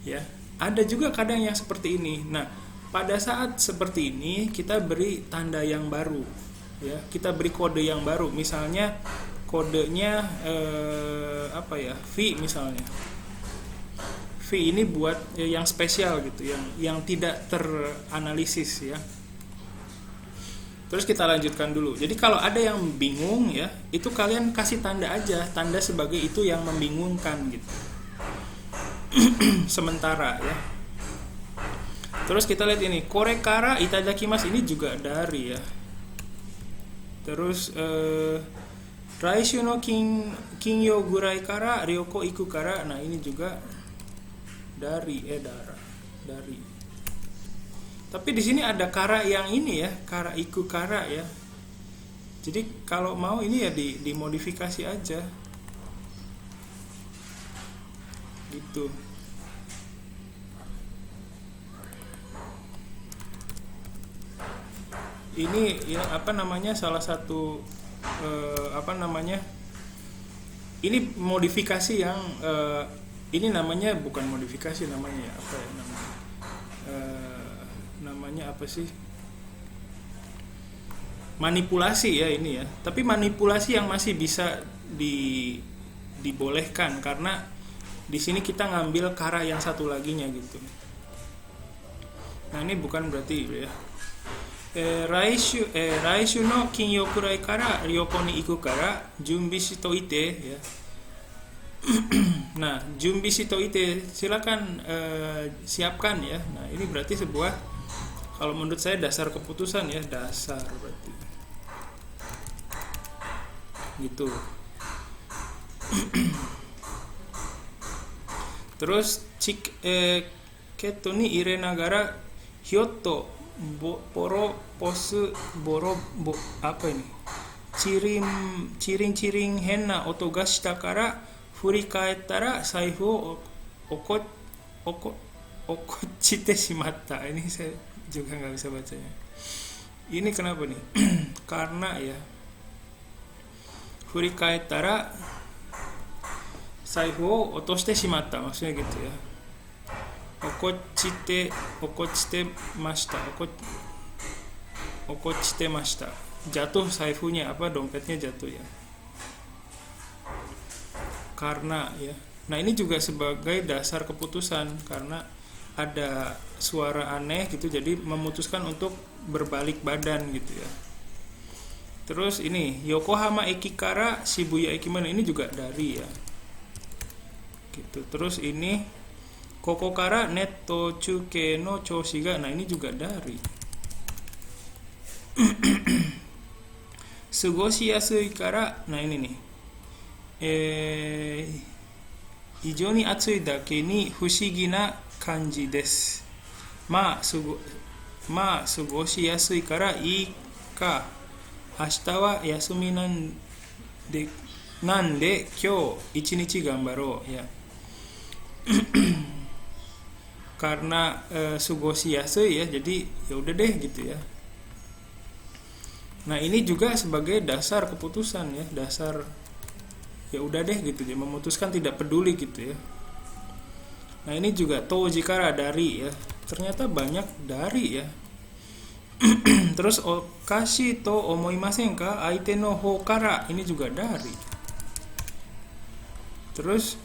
Ya, ada juga kadang yang seperti ini. Nah, pada saat seperti ini kita beri tanda yang baru. Ya, kita beri kode yang baru. Misalnya kodenya V misalnya. V ini buat yang spesial gitu, yang tidak teranalisis ya. Terus kita lanjutkan dulu. Jadi kalau ada yang bingung ya, itu kalian kasih tanda aja, tanda sebagai itu yang membingungkan gitu. Sementara ya. Terus kita lihat ini, kore kara itadakimasu, ini juga dari ya. Terus raishu no kinyou gurai kara ryoko iku kara. Nah, ini juga dari dari. Tapi di sini ada kara yang ini ya, kara iku kara ya. Jadi kalau mau ini ya dimodifikasi aja. Gitu. Ini ya salah satu ini modifikasi yang ini namanya bukan modifikasi, namanya manipulasi ya ini ya. Tapi manipulasi yang masih bisa dibolehkan karena di sini kita ngambil kara yang satu laginya gitu. Nah, ini bukan berarti ya. Raishu no kinyou kurai kara ryoko ni iku kara junbi shitoite ya. Nah, junbi shitoite, silakan siapkan ya. Nah, ini berarti sebuah, kalau menurut saya dasar keputusan ya, dasar berarti. Gitu. Terus keto ni ire nagara hyotto poro posu boro ini? Ciring henna oto ga shita kara furikaetara saifu o okochite shimatta. Ini saya juga nggak bisa bacanya. Ini kenapa nih? Karena ya furikaetara saifu o otoshite shimatta, maksudnya gitu ya. Okochite mashita. Jatuh saifunya, dompetnya jatuh ya. Karena ya. Nah, ini juga sebagai dasar keputusan karena ada suara aneh gitu, jadi memutuskan untuk berbalik badan gitu ya. Terus ini Yokohama Eki kara Shibuya Eki mana, ini juga dari ya. Gitu. Terus ini Koko kara netto chuke no choushi ga, nah ini juga dari. Sugoshi yasui kara, nah ini nih. Hijau ni atsui dake ni fushigi na kanji desu. Sugoshi yasui kara ii ka. Ashita wa yasumi nande kyou ichinichi gambaro ya. Karena sugoshi yasui ya, jadi ya udah deh gitu ya. Nah, ini juga sebagai dasar keputusan ya, dasar ya udah deh gitu ya, memutuskan tidak peduli gitu ya. Nah, ini juga touji kara dari ya. Ternyata banyak dari ya. Terus okashi to omoimasen ka aite no hou kara, ini juga dari. Terus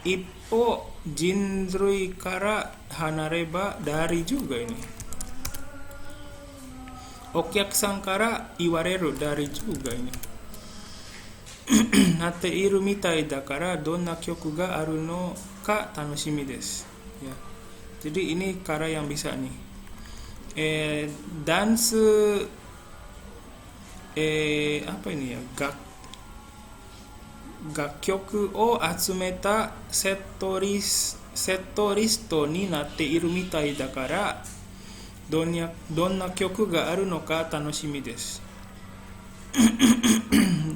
ippo jinrui kara hanareba, dari juga ini. Okyakusan kara iwareru, dari juga ini. Natte iru mitai dakara donna kyoku ga aru no ka tanoshimi desu ya. Jadi ini kara yang bisa nih. Dance apa ini ya, gakkyoku o atsumeta setlist ni natte iru mitai dakara donna kyoku ga aru no ka tanoshimi desu.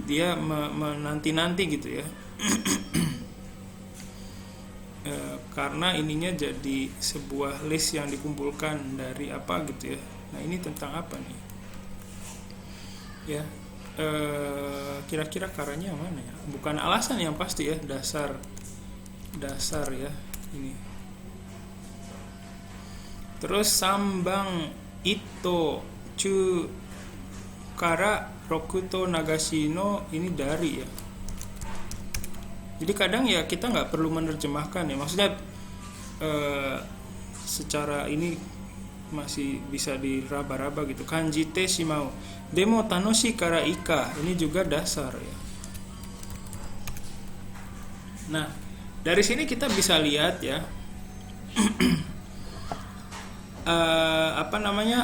Dia menanti-nanti gitu ya. Karena ininya jadi sebuah list yang dikumpulkan dari apa gitu ya. Nah, ini tentang apa nih ya, kira-kira karanya mana ya, bukan alasan yang pasti ya, dasar ya ini. Terus sambang ito chu kara rokuto nagashi no, ini dari ya. Jadi kadang ya kita nggak perlu menerjemahkan ya, maksudnya secara ini masih bisa diraba-raba gitu. Kanji te shimau demo tanoshi kara ika, ini juga dasar ya. Nah, dari sini kita bisa lihat ya,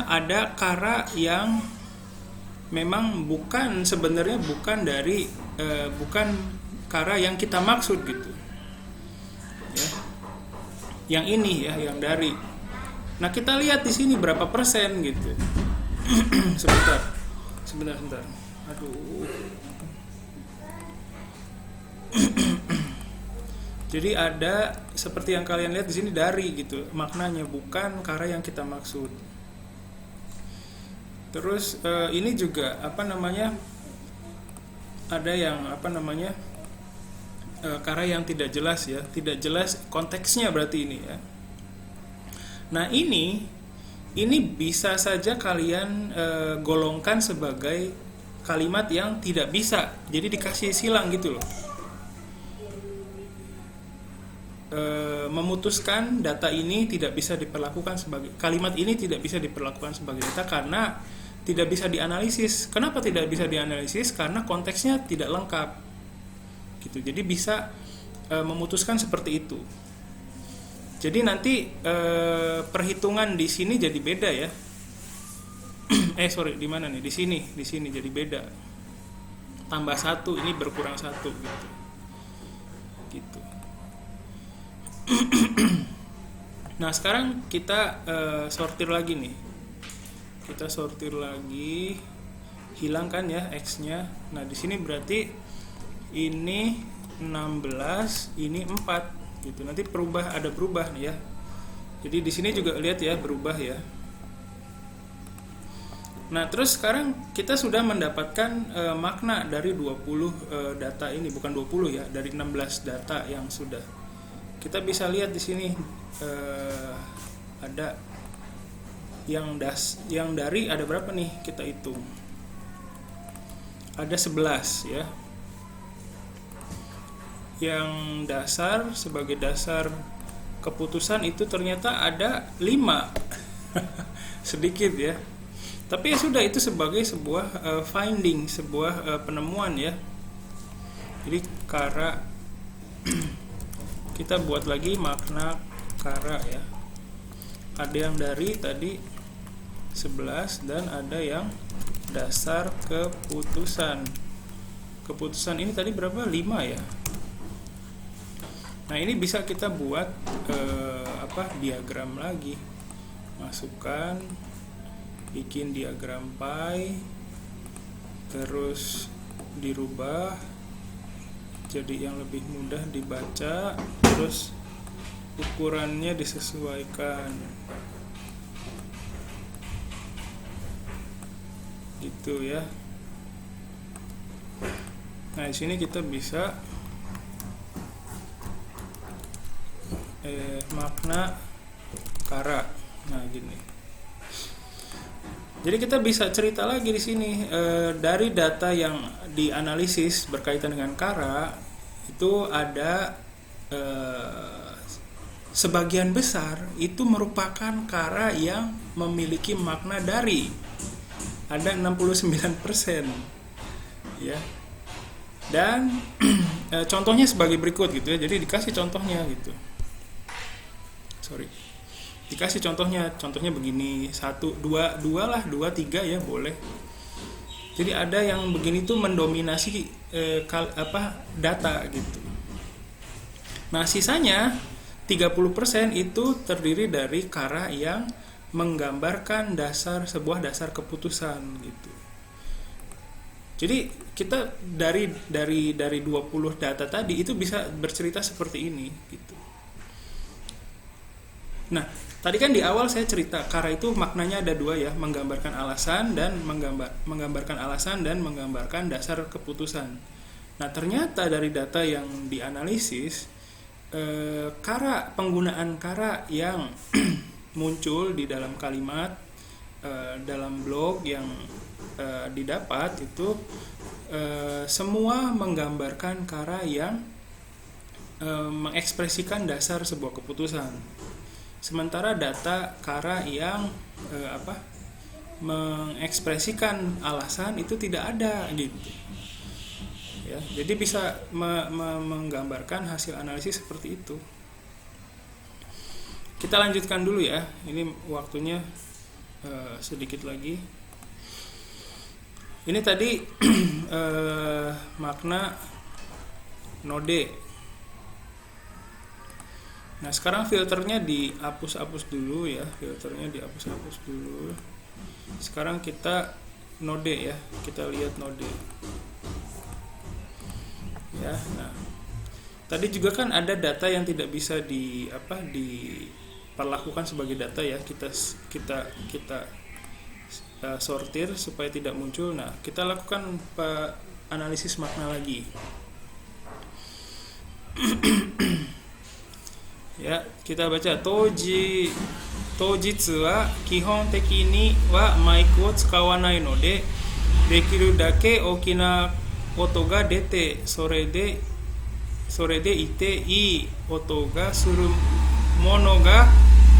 ada kara yang memang sebenarnya bukan dari bukan kara yang kita maksud gitu ya. Yang ini ya, yang dari. Nah, kita lihat di sini berapa persen gitu. sebentar. Aduh. Jadi ada seperti yang kalian lihat di sini, dari gitu maknanya, bukan kara yang kita maksud. Terus ini juga ada yang kara yang tidak jelas ya, tidak jelas konteksnya berarti ini ya. Nah, ini bisa saja kalian golongkan sebagai kalimat yang tidak bisa, jadi dikasih silang gitu loh. Memutuskan data ini tidak bisa diperlakukan sebagai, kalimat ini tidak bisa diperlakukan sebagai data karena tidak bisa dianalisis. Kenapa tidak bisa dianalisis? Karena konteksnya tidak lengkap gitu. Jadi bisa memutuskan seperti itu. Jadi nanti perhitungan di sini jadi beda ya. Di mana nih? Di sini jadi beda. Tambah 1, ini berkurang 1 gitu. Gitu. Nah, sekarang kita sortir lagi nih. Kita sortir lagi, hilangkan ya X-nya. Nah, di sini berarti ini 16, ini 4 gitu. Nanti ada berubah nih ya. Jadi di sini juga lihat ya, berubah ya. Nah, terus sekarang kita sudah mendapatkan makna dari 20 data ini, bukan 20 ya, dari 16 data yang sudah. Kita bisa lihat di sini ada yang dari ada berapa nih, kita hitung. Ada 11 ya. Yang dasar, sebagai dasar keputusan itu ternyata ada 5. Sedikit ya. Tapi ya sudah, itu sebagai sebuah finding, sebuah penemuan ya. Jadi kara kita buat lagi makna kara ya. Ada yang dari tadi 11 dan ada yang dasar keputusan. Keputusan ini tadi berapa? 5 ya. Nah, ini bisa kita buat diagram lagi. Masukkan, bikin diagram pie, terus dirubah jadi yang lebih mudah dibaca, terus ukurannya disesuaikan gitu ya. Nah, di sini kita bisa makna kara. Nah, gini. Jadi kita bisa cerita lagi di sini dari data yang dianalisis berkaitan dengan kara itu ada sebagian besar itu merupakan kara yang memiliki makna dari. Ada 69% ya. Dan contohnya sebagai berikut gitu ya. Jadi dikasih contohnya gitu. Dikasih contohnya begini, 1, 2, 2 lah, 2, 3 ya boleh. Jadi ada yang begini tuh mendominasi data gitu. Nah, sisanya 30% itu terdiri dari kara yang menggambarkan sebuah dasar keputusan gitu. Jadi kita dari 20 data tadi itu bisa bercerita seperti ini gitu. Nah, tadi kan di awal saya cerita kara itu maknanya ada 2 ya, menggambarkan alasan dan menggambarkan alasan dan menggambarkan dasar keputusan. Nah, ternyata dari data yang dianalisis, penggunaan kara yang muncul di dalam kalimat dalam blog yang didapat itu semua menggambarkan kara yang mengekspresikan dasar sebuah keputusan. Sementara data kara yang mengekspresikan alasan itu tidak ada gitu. Ya, jadi bisa menggambarkan hasil analisis seperti itu. Kita lanjutkan dulu ya. Ini waktunya sedikit lagi. Ini tadi makna node. Nah, sekarang filternya dihapus dulu ya. Filternya dihapus dulu. Sekarang kita node ya. Kita lihat node. Ya, nah. Tadi juga kan ada data yang tidak bisa diperlakukan sebagai data ya. Kita sortir supaya tidak muncul. Nah, kita lakukan analisis makna lagi. Ya, kita baca tojitsu wa kihon teki ni wa maiku wo tsukawanai node dekiru dake okina oto ga dete sore de ite ii oto ga suru mono ga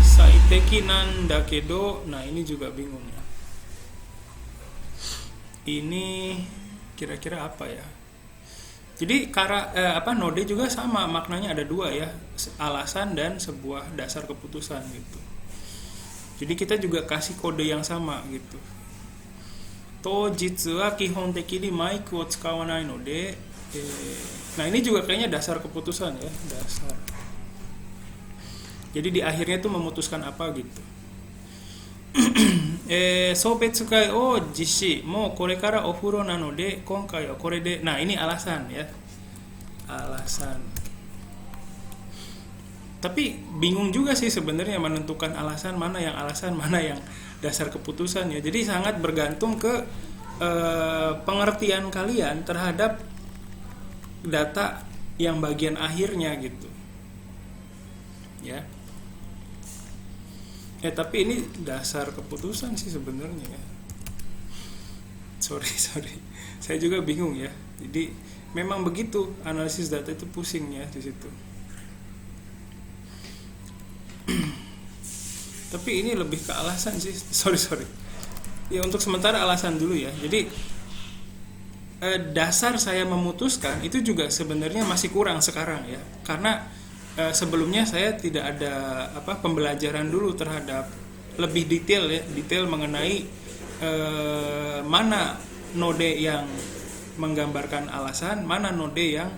saiteki nan dakedo. Nah, ini juga bingung ya. Ini kira-kira apa ya? Jadi node juga sama, maknanya ada 2 ya, alasan dan sebuah dasar keputusan gitu. Jadi kita juga kasih kode yang sama gitu. Tojitsu wa kihon teki ni maiku wo tsukawanai node. Nah, ini juga kayaknya dasar keputusan ya, dasar. Jadi di akhirnya tuh memutuskan apa gitu. Soubetsukai o jishi mo kore kara ofuro nanode konkai wa kore de. Nah, ini alasan ya. Alasan. Tapi bingung juga sih sebenarnya menentukan alasan mana yang dasar keputusan ya. Jadi sangat bergantung ke pengertian kalian terhadap data yang bagian akhirnya gitu. Ya. Tapi ini dasar keputusan sih sebenarnya ya. Sorry. Saya juga bingung ya. Jadi memang begitu, analisis data itu pusing ya di situ. Tapi ini lebih ke alasan sih. Sorry. Ya untuk sementara alasan dulu ya. Jadi dasar saya memutuskan itu juga sebenarnya masih kurang sekarang ya, karena sebelumnya saya tidak ada pembelajaran dulu terhadap lebih detail mengenai mana node yang menggambarkan alasan, mana node yang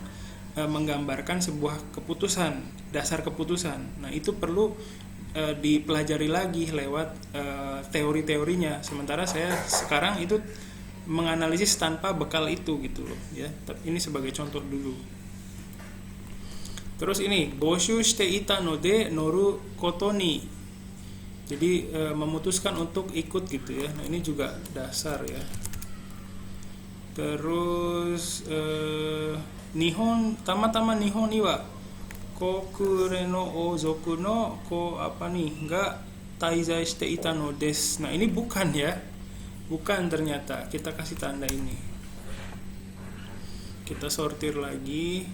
menggambarkan sebuah keputusan, dasar keputusan. Nah itu perlu dipelajari lagi lewat teori-teorinya. Sementara saya sekarang itu menganalisis tanpa bekal itu gitu loh ya. Tapi ini sebagai contoh dulu. Terus ini boshu shite ita node noru koto ni. Jadi memutuskan untuk ikut gitu ya. Nah ini juga dasar ya. Terus nihon tama-tama nihon ni wa kokure no ozoku no ko apa nih ga taizai shite ita no desu. Nah ini bukan ya. Bukan ternyata, kita kasih tanda ini. Kita sortir lagi.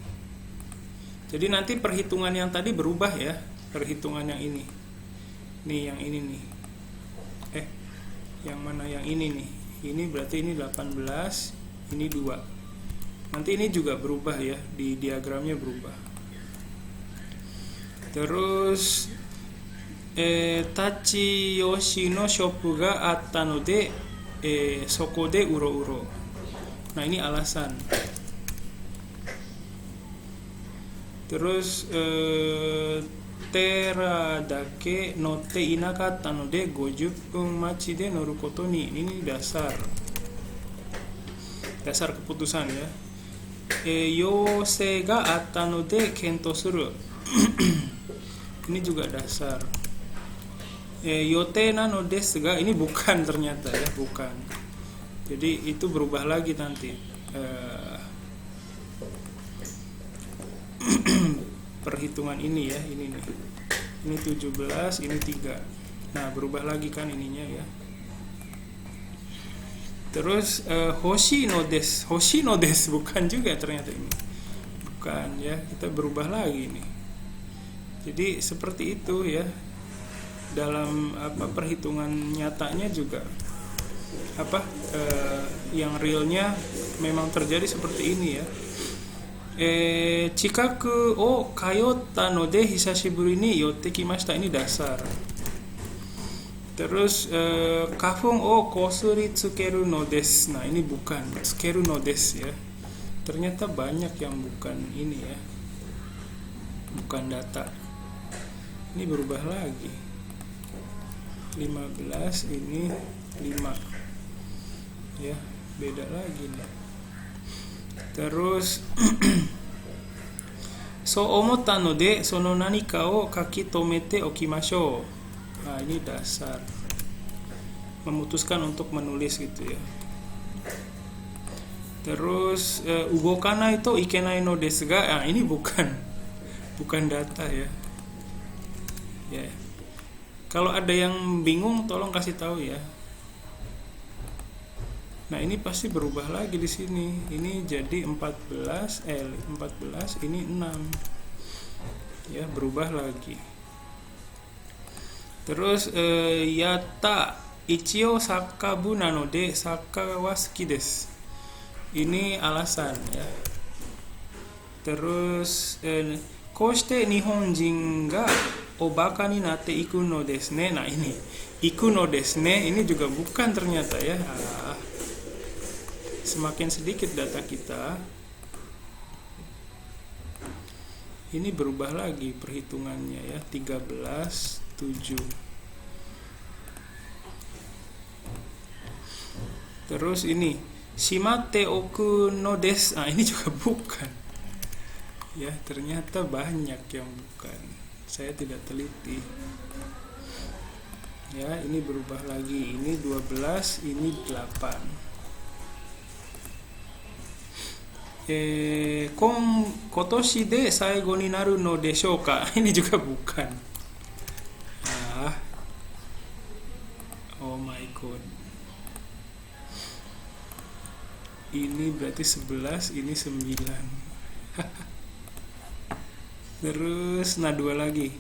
Jadi nanti perhitungan yang tadi berubah ya. Perhitungan yang ini. Nih yang ini nih. Yang mana yang ini nih. Ini berarti ini 18, ini 2. Nanti ini juga berubah ya, di diagramnya berubah. Terus Tachi Yoshi no shoppu ga atta node soko de uro-uro. Nah ini alasan. Terus tera dake notte inakatta node 50 分 machi de noru koto ni. Ini dasar keputusan ya. Yose ga atta node kento suru. Ini juga dasar. Yote nano desu ga, ini bukan ternyata ya, bukan. Jadi itu berubah lagi nanti. Perhitungan ini ya, ini nih. Ini 17, ini 3. Nah, berubah lagi kan ininya ya. Terus hoshi no desu bukan juga ternyata ini. Bukan ya, kita berubah lagi nih. Jadi seperti itu ya. Dalam perhitungan nyatanya juga yang realnya memang terjadi seperti ini ya. Chikaku o kayotta node hisashiburi ni yotte kimashita, ini dasar. Terus kafung o kosuri tsukeru no desu. Nah ini bukan tsukeru no desu ya. Ternyata banyak yang bukan ini ya, bukan data. Ini berubah lagi. 15 ini 5 ya, beda lagi nih. Terus so omotta node sono nanika o kaki tomete okimashou. Nah ini dasar, memutuskan untuk menulis gitu ya. Terus ugokanai to ikenai no desu ga. Nah ini bukan data ya. Ya. Kalau ada yang bingung tolong kasih tahu ya. Nah, ini pasti berubah lagi di sini. Ini jadi 14, ini 6. Ya, berubah lagi. Terus yata ichio sakabu nanode saka wa suki desu. Ini alasan ya. Terus koshite nihonjin ga obaka ni natte iku no desu ne. Nah ini iku no desu ne, ini juga bukan ternyata ya. Semakin sedikit data kita, ini berubah lagi perhitungannya ya. 13, 7. Terus ini shimate oku no desu. Nah ini juga bukan ya, ternyata banyak yang bukan. Saya tidak teliti ya. Ini berubah lagi, ini 12, ini 8. Kotoshi de saigo ni naru no deshou ka. Ini juga bukan. Oh my god. Ini berarti 11, ini 9. Terus 2 lagi.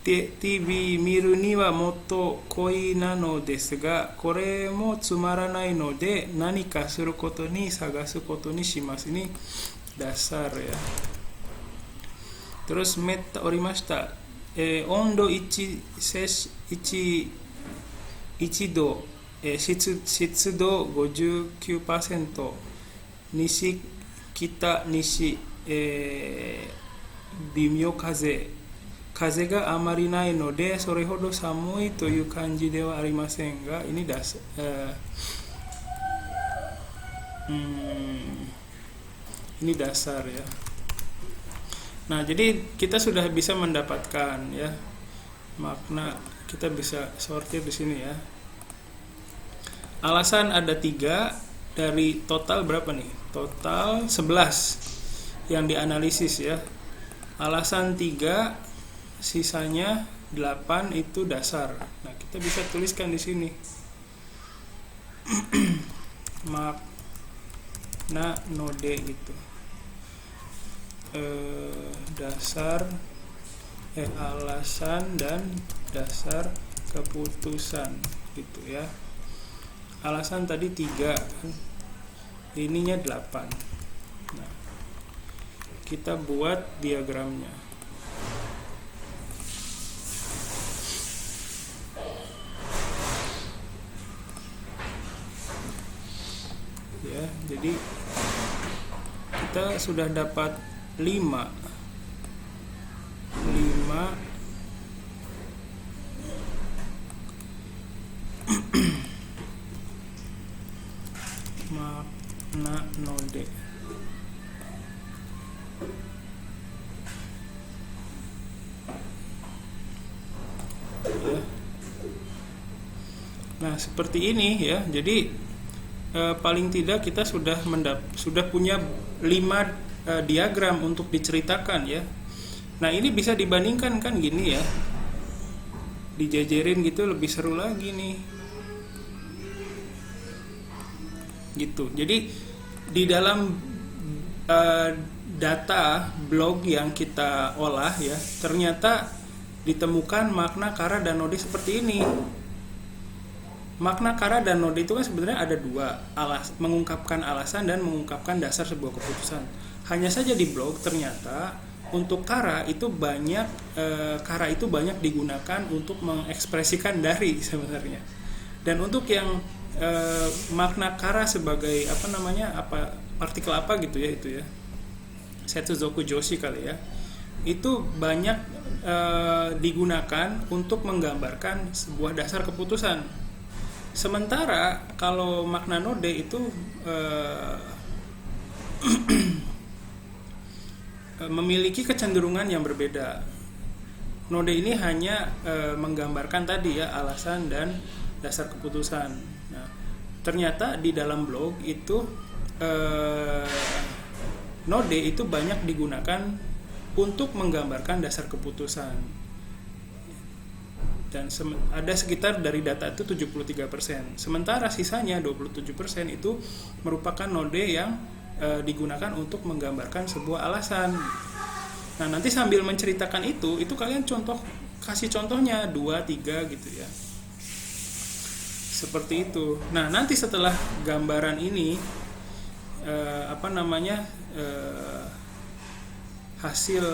TV 見るにはもっと恋なのですが、これもつまらないので何かすることに探すことにします. Ini dasar ya. Terus metta orimashita. Ondo 1度、湿度 59%、西北西、微妙風があまりないのでそれほど寒いという感じではありませんが、ini dasar ya. Nah, jadi kita sudah bisa mendapatkan ya makna, kita bisa sortir di sini ya. Alasan ada 3 dari total berapa nih? Total 11 yang dianalisis ya. Alasan 3, sisanya 8 itu dasar. Nah, kita bisa tuliskan di sini. Makna node gitu. Dasar alasan dan dasar keputusan gitu ya. Alasan tadi 3 kan, ininya 8. Nah, kita buat diagramnya ya. Jadi kita sudah dapat 5 makna node. Ya. Nah, seperti ini ya. Jadi paling tidak kita sudah punya 5 diagram untuk diceritakan ya. Nah, ini bisa dibandingkan kan gini ya, dijajarin gitu lebih seru lagi nih gitu. Jadi di dalam data blog yang kita olah ya, ternyata ditemukan makna kara dan node seperti ini. Makna kara dan node itu kan sebenarnya ada 2, mengungkapkan alasan dan mengungkapkan dasar sebuah keputusan. Hanya saja di blog ternyata untuk kara itu banyak digunakan untuk mengekspresikan dari sebenarnya. Dan untuk yang makna kara sebagai partikel apa gitu ya, itu ya setsuzoku joshi kali ya, itu banyak digunakan untuk menggambarkan sebuah dasar keputusan. Sementara kalau makna node itu memiliki kecenderungan yang berbeda. Node ini hanya menggambarkan tadi ya alasan dan dasar keputusan. Nah, ternyata di dalam blog itu node itu banyak digunakan untuk menggambarkan dasar keputusan. Dan ada sekitar dari data itu 73%. Sementara sisanya 27% itu merupakan node yang digunakan untuk menggambarkan sebuah alasan. Nah, nanti sambil menceritakan itu kalian kasih contohnya 2, 3 gitu ya. Seperti itu. Nah, nanti setelah gambaran ini hasil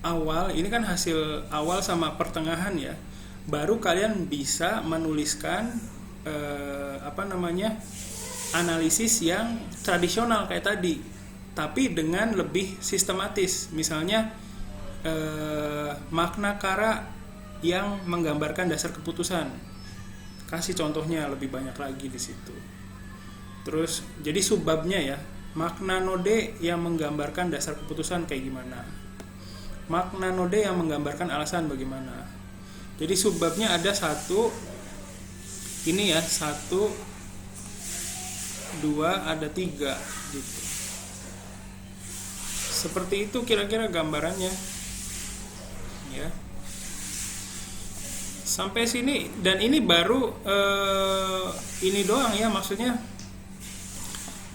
awal, ini kan hasil awal sama pertengahan ya. Baru kalian bisa menuliskan analisis yang tradisional kayak tadi, tapi dengan lebih sistematis. Misalnya makna kara yang menggambarkan dasar keputusan, kasih contohnya lebih banyak lagi di situ. Terus jadi subbabnya ya, makna node yang menggambarkan dasar keputusan kayak gimana, makna node yang menggambarkan alasan bagaimana. Jadi subbabnya ada 1, ini ya 1, 2, ada 3 gitu. Seperti itu kira-kira gambarannya ya. Sampai sini, dan ini baru ini doang ya, maksudnya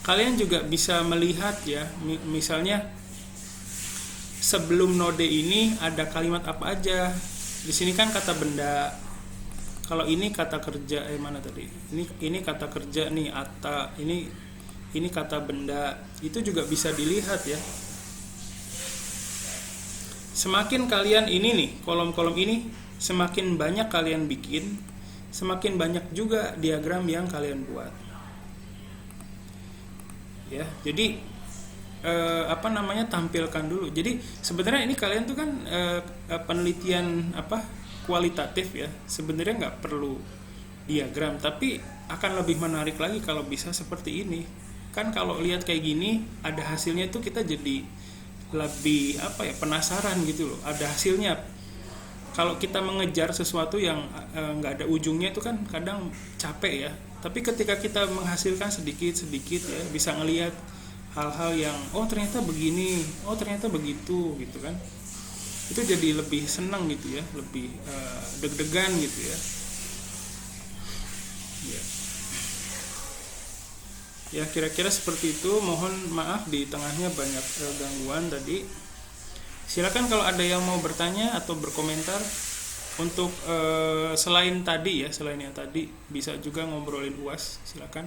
kalian juga bisa melihat ya, misalnya sebelum node ini ada kalimat apa aja. Di sini kan kata benda. Kalau ini kata kerja, mana tadi? Ini kata kerja nih, ata. Ini kata benda. Itu juga bisa dilihat ya. Semakin kalian ini nih, kolom-kolom ini semakin banyak kalian bikin, semakin banyak juga diagram yang kalian buat. Ya, jadi tampilkan dulu. Jadi sebenarnya ini kalian tuh kan penelitian kualitatif ya, sebenarnya nggak perlu diagram, tapi akan lebih menarik lagi kalau bisa seperti ini. Kan kalau lihat kayak gini ada hasilnya tuh kita jadi lebih penasaran gitu loh, ada hasilnya. Kalau kita mengejar sesuatu yang nggak ada ujungnya itu kan kadang capek ya, tapi ketika kita menghasilkan sedikit-sedikit ya, bisa ngelihat hal-hal yang ternyata begini, ternyata begitu gitu kan, itu jadi lebih senang gitu ya, lebih deg-degan gitu ya. Ya kira-kira seperti itu. Mohon maaf di tengahnya banyak gangguan tadi. Silakan kalau ada yang mau bertanya atau berkomentar. Untuk selain yang tadi bisa juga ngobrolin UAS, silakan.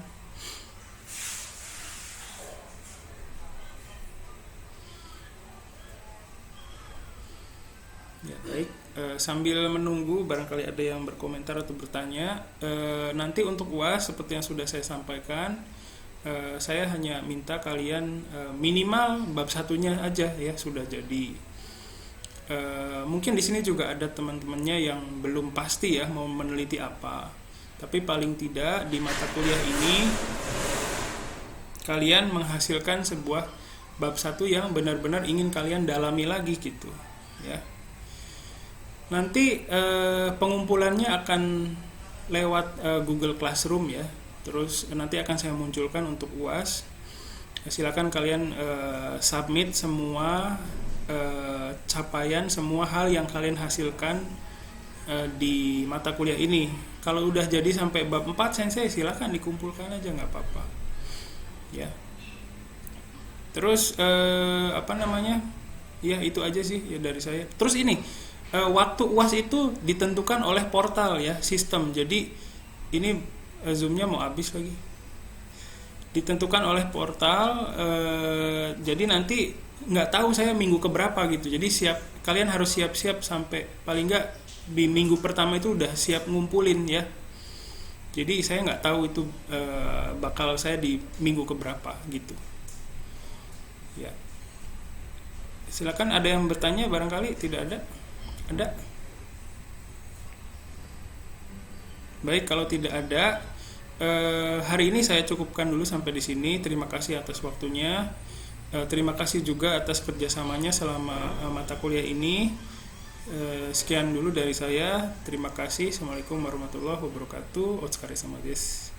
Ya, baik. Sambil menunggu barangkali ada yang berkomentar atau bertanya, nanti untuk UAS seperti yang sudah saya sampaikan, saya hanya minta kalian minimal bab satunya aja ya sudah jadi. Mungkin di sini juga ada teman-temannya yang belum pasti ya mau meneliti apa, tapi paling tidak di mata kuliah ini kalian menghasilkan sebuah bab satu yang benar-benar ingin kalian dalami lagi gitu ya. Nanti pengumpulannya akan lewat Google Classroom ya. Terus nanti akan saya munculkan untuk UAS. Silakan kalian submit semua capaian, semua hal yang kalian hasilkan di mata kuliah ini. Kalau udah jadi sampai bab 4 sensei, silakan dikumpulkan aja, nggak apa-apa. Ya. Terus ya itu aja sih ya dari saya. Terus ini waktu UAS itu ditentukan oleh portal ya, sistem. Jadi ini Zoom-nya mau habis lagi. Ditentukan oleh portal, jadi nanti nggak tahu saya minggu keberapa gitu. Jadi kalian harus siap-siap sampai paling nggak di minggu pertama itu udah siap ngumpulin ya. Jadi saya nggak tahu itu bakal saya di minggu keberapa gitu. Ya. Silakan ada yang bertanya, barangkali tidak ada. Ada? Baik, kalau tidak ada, hari ini saya cukupkan dulu sampai di sini. Terima kasih atas waktunya. Terima kasih juga atas kerjasamanya selama mata kuliah ini. Sekian dulu dari saya. Terima kasih. Assalamualaikum warahmatullahi wabarakatuh. Otsukare sama desu.